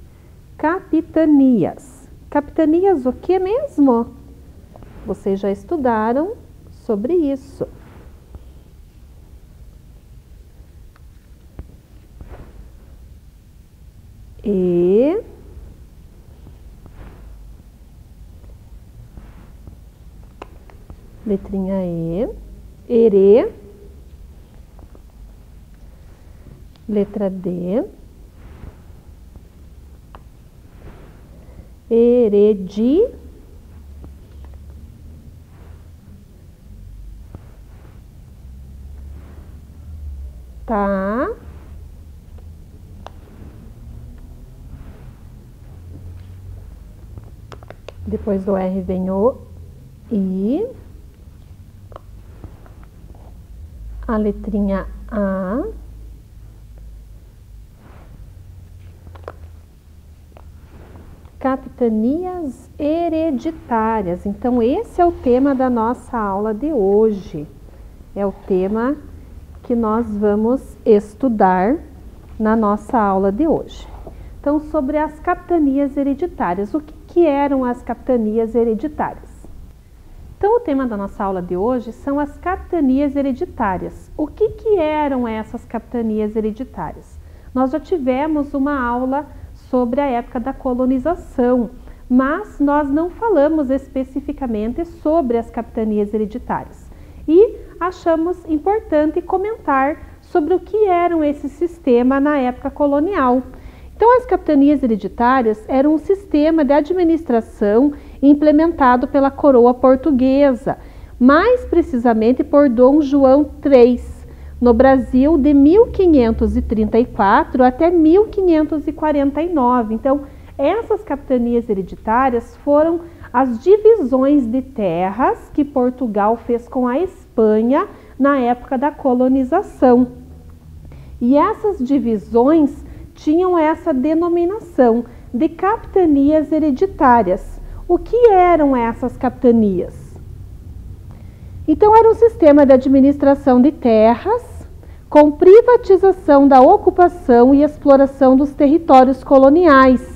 Speaker 3: Capitanias. Capitanias o que mesmo? Vocês já estudaram sobre isso. E letrinha E. Ere. Letra D. Heredi. Tá. Depois do R vem o I. A letrinha A. Capitanias hereditárias. Então, esse é o tema da nossa aula de hoje. É o tema que nós vamos estudar na nossa aula de hoje. Então, sobre as capitanias hereditárias. O que eram as capitanias hereditárias? Então, o tema da nossa aula de hoje são as capitanias hereditárias. O que eram essas capitanias hereditárias? Nós já tivemos uma aula sobre a época da colonização, mas nós não falamos especificamente sobre as capitanias hereditárias. E achamos importante comentar sobre o que eram esse sistema na época colonial. Então, as capitanias hereditárias eram um sistema de administração implementado pela coroa portuguesa, mais precisamente por Dom João III, no Brasil de 1534 até 1549. Então, essas capitanias hereditárias foram as divisões de terras que Portugal fez com a Espanha na época da colonização. E essas divisões tinham essa denominação de capitanias hereditárias. O que eram essas capitanias? Então, era um sistema de administração de terras com privatização da ocupação e exploração dos territórios coloniais,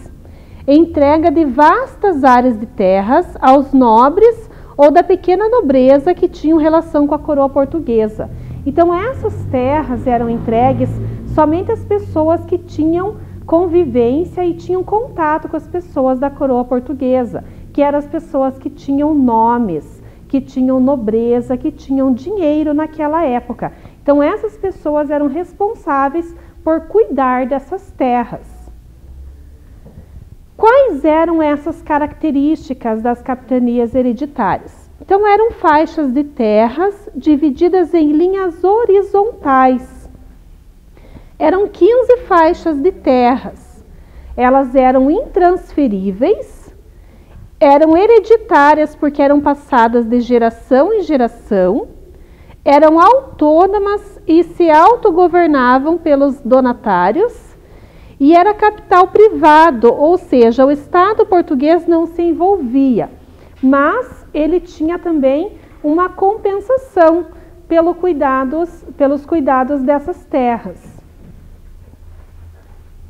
Speaker 3: entrega de vastas áreas de terras aos nobres ou da pequena nobreza que tinham relação com a coroa portuguesa. Então, essas terras eram entregues somente às pessoas que tinham convivência e tinham contato com as pessoas da coroa portuguesa, que eram as pessoas que tinham nomes, que tinham nobreza, que tinham dinheiro naquela época. Então, essas pessoas eram responsáveis por cuidar dessas terras. Quais eram essas características das capitanias hereditárias? Então, eram faixas de terras divididas em linhas horizontais. Eram 15 faixas de terras. Elas eram intransferíveis, eram hereditárias porque eram passadas de geração em geração, eram autônomas e se autogovernavam pelos donatários, e era capital privado, ou seja, o Estado português não se envolvia, mas ele tinha também uma compensação pelos cuidados dessas terras.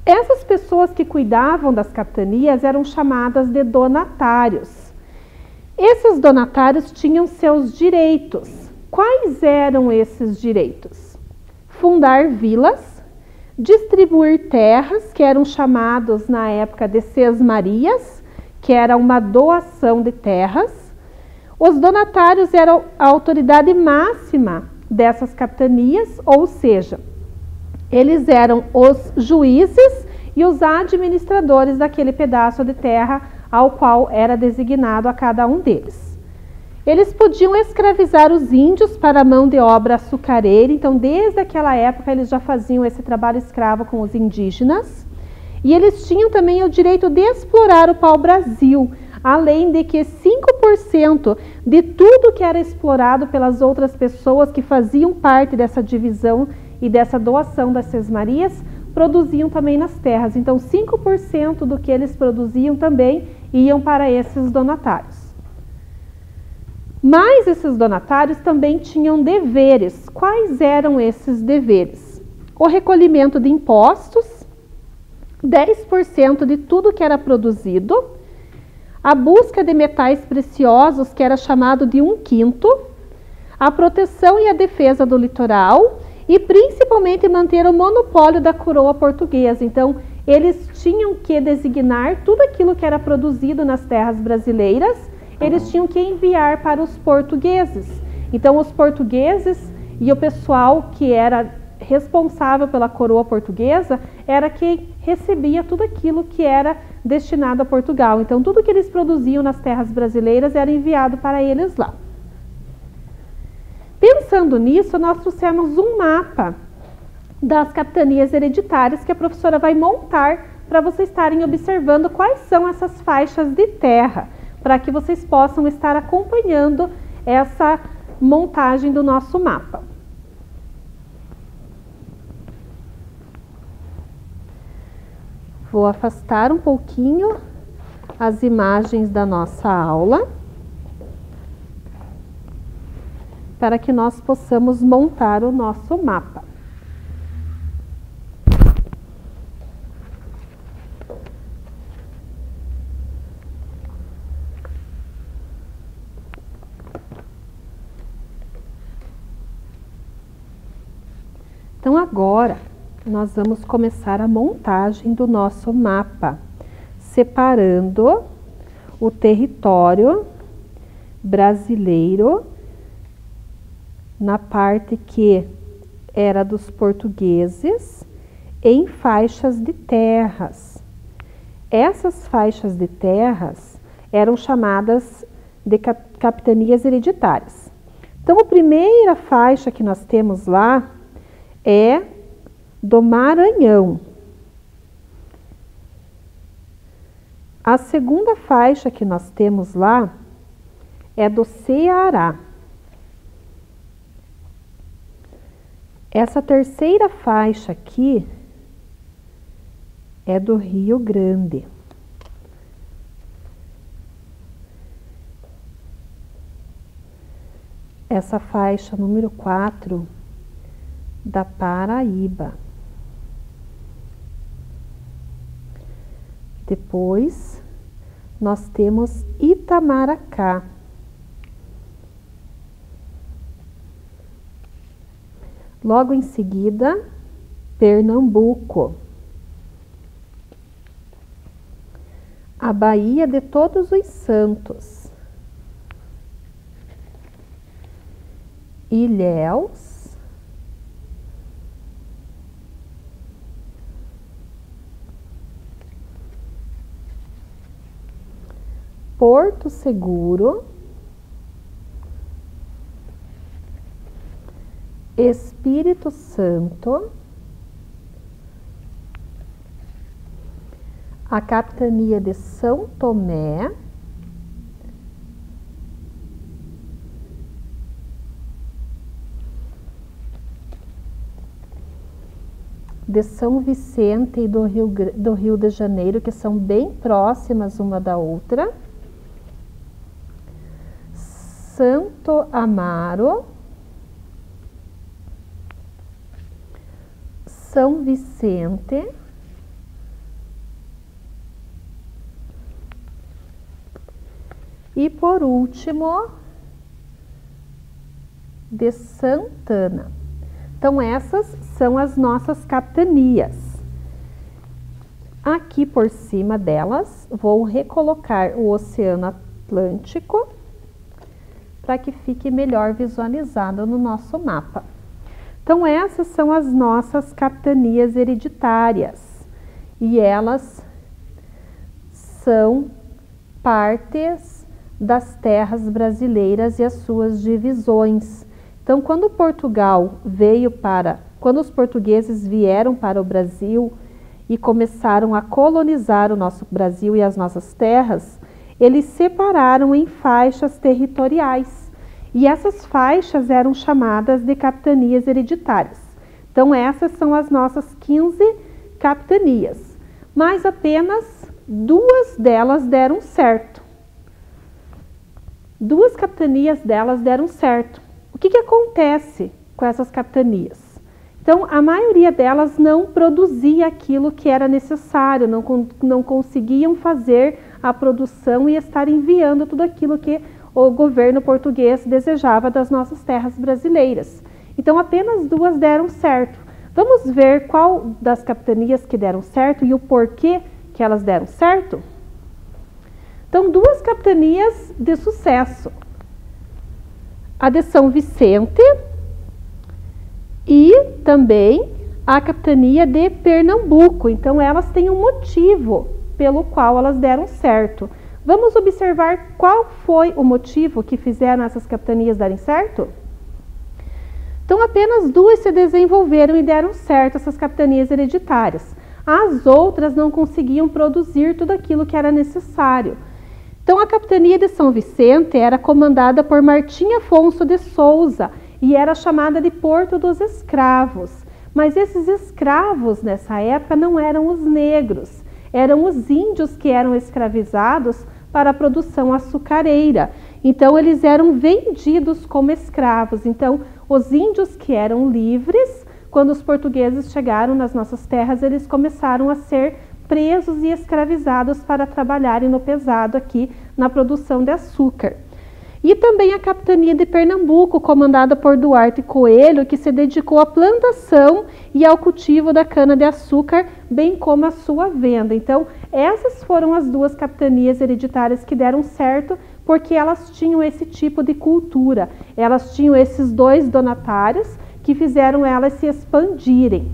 Speaker 3: Essas pessoas que cuidavam das capitanias eram chamadas de donatários. Esses donatários tinham seus direitos. Quais eram esses direitos? Fundar vilas, distribuir terras, que eram chamados na época de sesmarias, que era uma doação de terras. Os donatários eram a autoridade máxima dessas capitanias, ou seja, eles eram os juízes e os administradores daquele pedaço de terra ao qual era designado a cada um deles. Eles podiam escravizar os índios para a mão de obra açucareira, então desde aquela época eles já faziam esse trabalho escravo com os indígenas. E eles tinham também o direito de explorar o pau-brasil, além de que 5% de tudo que era explorado pelas outras pessoas que faziam parte dessa divisão e dessa doação das sesmarias, produziam também nas terras. Então 5% do que eles produziam também iam para esses donatários. Mas esses donatários também tinham deveres. Quais eram esses deveres? O recolhimento de impostos, 10% de tudo que era produzido, a busca de metais preciosos, que era chamado de 1/5, a proteção e a defesa do litoral e principalmente manter o monopólio da coroa portuguesa. Então, eles tinham que designar tudo aquilo que era produzido nas terras brasileiras, eles tinham que enviar para os portugueses. Então, os portugueses e o pessoal que era responsável pela coroa portuguesa era quem recebia tudo aquilo que era destinado a Portugal. Então, tudo que eles produziam nas terras brasileiras era enviado para eles lá. Pensando nisso, nós trouxemos um mapa das capitanias hereditárias que a professora vai montar para vocês estarem observando quais são essas faixas de terra, para que vocês possam estar acompanhando essa montagem do nosso mapa. Vou afastar um pouquinho as imagens da nossa aula, para que nós possamos montar o nosso mapa. Então, agora, nós vamos começar a montagem do nosso mapa, separando o território brasileiro na parte que era dos portugueses em faixas de terras. Essas faixas de terras, eram chamadas de capitanias hereditárias. Então, a primeira faixa que nós temos lá é do Maranhão. A segunda faixa que nós temos lá é do Ceará. Essa terceira faixa aqui é do Rio Grande. Essa faixa número 4 da Paraíba. Depois, nós temos Itamaracá. Logo em seguida, Pernambuco. A Baía de Todos os Santos. Ilhéus. Porto Seguro. Espírito Santo. A capitania de São Tomé. De São Vicente e do Rio de Janeiro, que são bem próximas uma da outra. Santo Amaro. São Vicente. E por último, de Santana. Então, essas são as nossas capitanias. Aqui por cima delas, vou recolocar o Oceano Atlântico para que fique melhor visualizado no nosso mapa. Então, essas são as nossas capitanias hereditárias e elas são partes das terras brasileiras e as suas divisões. Então, quando os portugueses vieram para o Brasil e começaram a colonizar o nosso Brasil e as nossas terras, eles separaram em faixas territoriais. E essas faixas eram chamadas de capitanias hereditárias. Então, essas são as nossas 15 capitanias. Mas apenas 2 delas deram certo. 2 capitanias delas deram certo. O que acontece com essas capitanias? Então, a maioria delas não produzia aquilo que era necessário, não conseguiam fazer a produção e estar enviando tudo aquilo que o governo português desejava das nossas terras brasileiras. Então, apenas 2 deram certo. Vamos ver qual das capitanias que deram certo e o porquê que elas deram certo? Então, 2 capitanias de sucesso. A de São Vicente e também a capitania de Pernambuco. Então, elas têm um motivo pelo qual elas deram certo. Vamos observar qual foi o motivo que fizeram essas capitanias darem certo? Então, apenas 2 se desenvolveram e deram certo, essas capitanias hereditárias. As outras não conseguiam produzir tudo aquilo que era necessário. Então, a capitania de São Vicente era comandada por Martim Afonso de Souza e era chamada de Porto dos Escravos. Mas esses escravos, nessa época, não eram os negros, eram os índios que eram escravizados para a produção açucareira. Então, eles eram vendidos como escravos. Então, os índios que eram livres, quando os portugueses chegaram nas nossas terras, eles começaram a ser presos e escravizados para trabalharem no pesado aqui na produção de açúcar. E também a capitania de Pernambuco, comandada por Duarte Coelho, que se dedicou à plantação e ao cultivo da cana-de-açúcar, bem como à sua venda. Então, essas foram as 2 capitanias hereditárias que deram certo, porque elas tinham esse tipo de cultura. Elas tinham esses 2 donatários que fizeram elas se expandirem.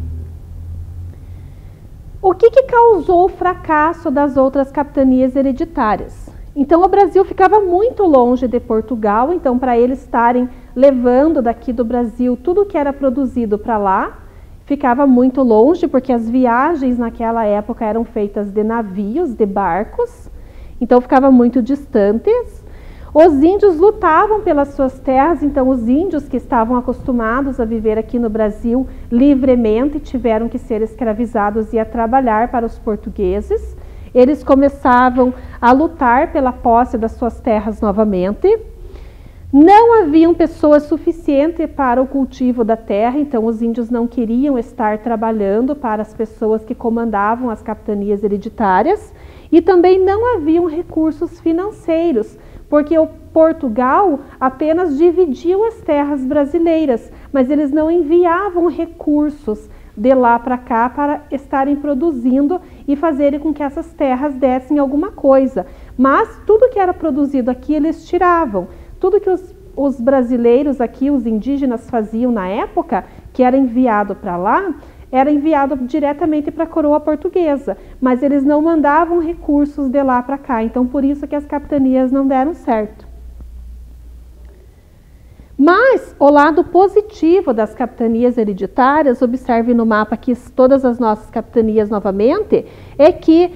Speaker 3: O que causou o fracasso das outras capitanias hereditárias? Então o Brasil ficava muito longe de Portugal, então para eles estarem levando daqui do Brasil tudo que era produzido para lá, ficava muito longe, porque as viagens naquela época eram feitas de navios, de barcos, então ficava muito distantes. Os índios lutavam pelas suas terras, então os índios que estavam acostumados a viver aqui no Brasil livremente tiveram que ser escravizados e a trabalhar para os portugueses. Eles começavam a lutar pela posse das suas terras novamente. Não haviam pessoas suficientes para o cultivo da terra, então os índios não queriam estar trabalhando para as pessoas que comandavam as capitanias hereditárias, e também não haviam recursos financeiros, porque o Portugal apenas dividiu as terras brasileiras, mas eles não enviavam recursos de lá para cá para estarem produzindo e fazerem com que essas terras dessem alguma coisa. Mas tudo que era produzido aqui eles tiravam. Tudo que os brasileiros aqui, os indígenas, faziam na época, que era enviado para lá, era enviado diretamente para a coroa portuguesa, mas eles não mandavam recursos de lá para cá, então por isso que as capitanias não deram certo. Mas o lado positivo das capitanias hereditárias, observe no mapa aqui todas as nossas capitanias novamente, é que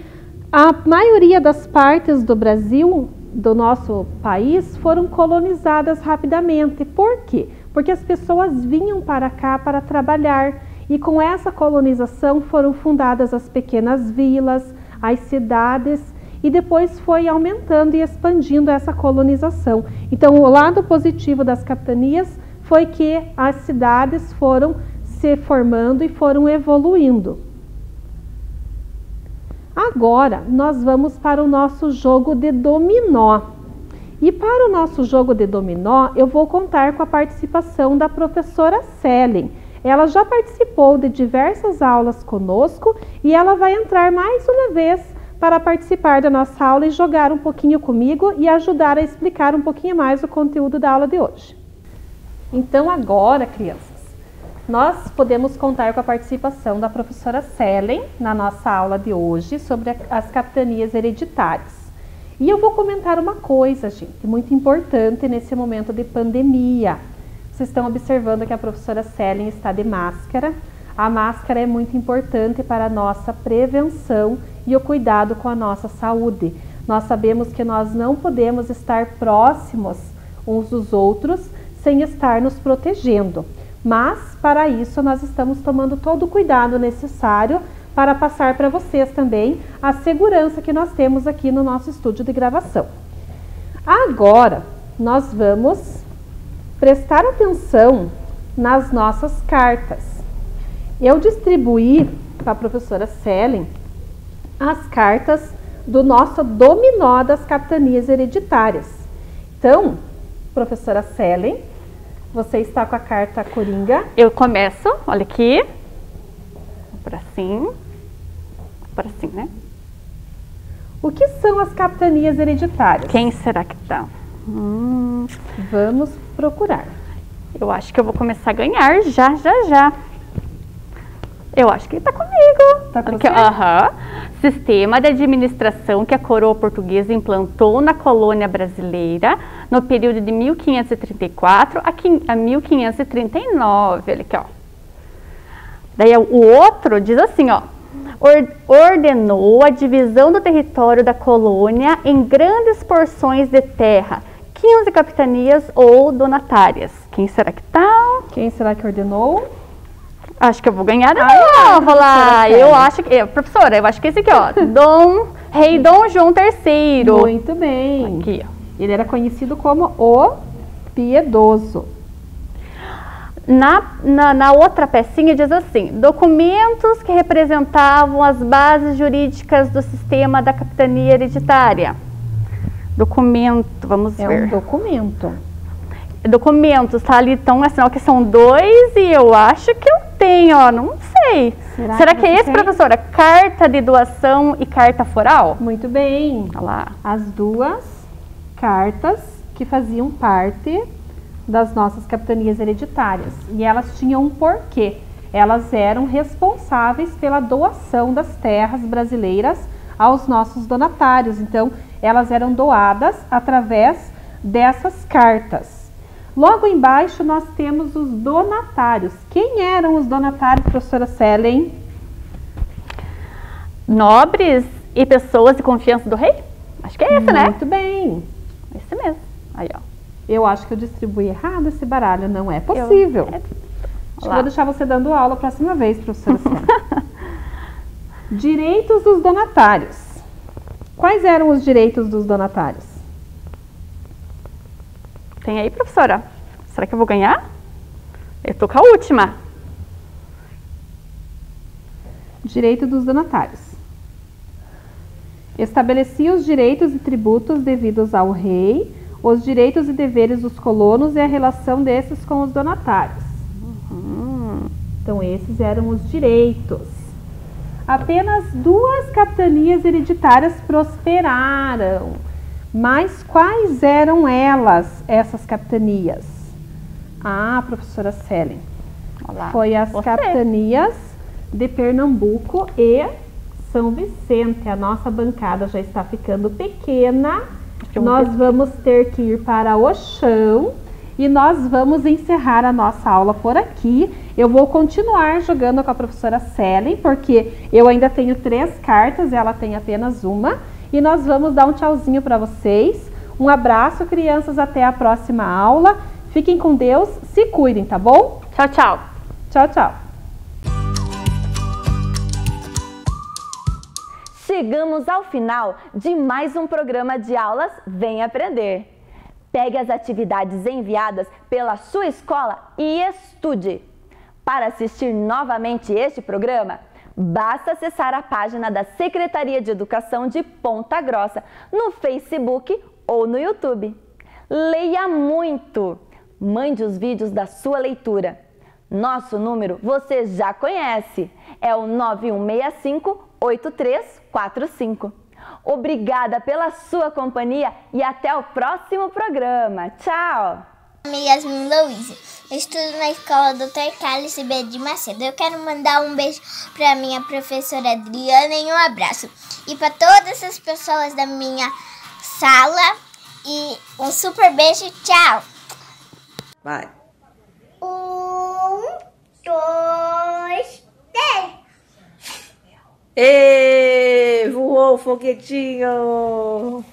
Speaker 3: a maioria das partes do Brasil, do nosso país, foram colonizadas rapidamente. Por quê? Porque as pessoas vinham para cá para trabalhar, e com essa colonização foram fundadas as pequenas vilas, as cidades, e depois foi aumentando e expandindo essa colonização. Então, o lado positivo das capitanias foi que as cidades foram se formando e foram evoluindo. Agora, nós vamos para o nosso jogo de dominó. E para o nosso jogo de dominó, eu vou contar com a participação da professora Céline. Ela já participou de diversas aulas conosco e ela vai entrar mais uma vez para participar da nossa aula e jogar um pouquinho comigo e ajudar a explicar um pouquinho mais o conteúdo da aula de hoje. Então agora, crianças, nós podemos contar com a participação da professora Céline na nossa aula de hoje sobre as capitanias hereditárias. E eu vou comentar uma coisa, gente, muito importante nesse momento de pandemia. Vocês estão observando que a professora Céline está de máscara. A máscara é muito importante para a nossa prevenção e o cuidado com a nossa saúde. Nós sabemos que nós não podemos estar próximos uns dos outros sem estar nos protegendo. Mas, para isso, nós estamos tomando todo o cuidado necessário para passar para vocês também a segurança que nós temos aqui no nosso estúdio de gravação. Agora, nós vamos prestar atenção nas nossas cartas. Eu distribuí para a professora Céline as cartas do nosso dominó das capitanias hereditárias. Então, professora Céline, você está com a carta Coringa.
Speaker 6: Eu começo, olha aqui, por assim, né?
Speaker 3: O que são as capitanias hereditárias?
Speaker 6: Quem será que tá?
Speaker 3: Vamos procurar.
Speaker 6: Eu acho que eu vou começar a ganhar já. Eu acho que ele tá comigo.
Speaker 3: Tá com
Speaker 6: aqui,
Speaker 3: você?
Speaker 6: Sistema de administração que a coroa portuguesa implantou na colônia brasileira no período de 1534 a 1539. Olha aqui, ó. Daí o outro diz assim, ó. Ordenou a divisão do território da colônia em grandes porções de terra, 15 capitanias ou donatárias. Quem será que tá?
Speaker 3: Quem será que ordenou?
Speaker 6: Acho que eu vou ganhar de novo lá. Eu acho que... professora, eu acho que esse aqui, ó. Rei Dom João III.
Speaker 3: Muito bem.
Speaker 6: Aqui, ó.
Speaker 3: Ele era conhecido como o Piedoso.
Speaker 6: Na outra pecinha diz assim, documentos que representavam as bases jurídicas do sistema da capitania hereditária. Documento, vamos ver.
Speaker 3: É um documento.
Speaker 6: Documentos, tá ali, então, assim, ó, que são 2 e eu acho que eu tenho, ó, não sei. Será que é esse, professora? Carta de doação e carta foral?
Speaker 3: Muito bem.
Speaker 6: Olha lá.
Speaker 3: As duas cartas que faziam parte das nossas capitanias hereditárias. E elas tinham um porquê. Elas eram responsáveis pela doação das terras brasileiras aos nossos donatários. Então,
Speaker 7: elas eram doadas através dessas cartas. Logo embaixo nós temos os donatários. Quem eram os donatários, professora Selen?
Speaker 6: Nobres e pessoas de confiança do rei? Acho que é esse, né?
Speaker 7: Muito bem.
Speaker 6: Esse mesmo. Aí, ó.
Speaker 7: Eu acho que eu distribuí errado esse baralho, não é possível. Vou deixar você dando aula a próxima vez, professora Selen. Direitos dos donatários. Quais eram os direitos dos donatários?
Speaker 6: Tem aí, professora? Será que eu vou ganhar? Eu tô com a última.
Speaker 7: Direito dos donatários. Estabelecia os direitos e tributos devidos ao rei, os direitos e deveres dos colonos e a relação desses com os donatários. Então, esses eram os direitos. Apenas 2 capitanias hereditárias prosperaram. Mas quais eram elas, essas capitanias? Ah, professora Selen.
Speaker 6: Olá.
Speaker 7: Foi as capitanias de Pernambuco e São Vicente. A nossa bancada já está ficando pequena. Nós vamos ter que ir para o chão e nós vamos encerrar a nossa aula por aqui. Eu vou continuar jogando com a professora Selen, porque eu ainda tenho 3 cartas, ela tem apenas uma. E nós vamos dar um tchauzinho para vocês. Um abraço, crianças, até a próxima aula. Fiquem com Deus, se cuidem, tá bom?
Speaker 6: Tchau, tchau.
Speaker 7: Tchau, tchau.
Speaker 1: Chegamos ao final de mais um programa de aulas Vem Aprender. Pegue as atividades enviadas pela sua escola e estude. Para assistir novamente este programa, basta acessar a página da Secretaria de Educação de Ponta Grossa no Facebook ou no YouTube. Leia muito! Mande os vídeos da sua leitura. Nosso número você já conhece, é o 9165-8345. Obrigada pela sua companhia e até o próximo programa. Tchau!
Speaker 8: Meu nome é Yasmin Louise. Eu estudo na escola Dr. Carlos B. de Macedo. Eu quero mandar um beijo para minha professora Adriana e um abraço. E para todas as pessoas da minha sala. E um super beijo. Tchau!
Speaker 9: Vai!
Speaker 8: 1, 2, 3.
Speaker 9: Ê, voou o foguetinho!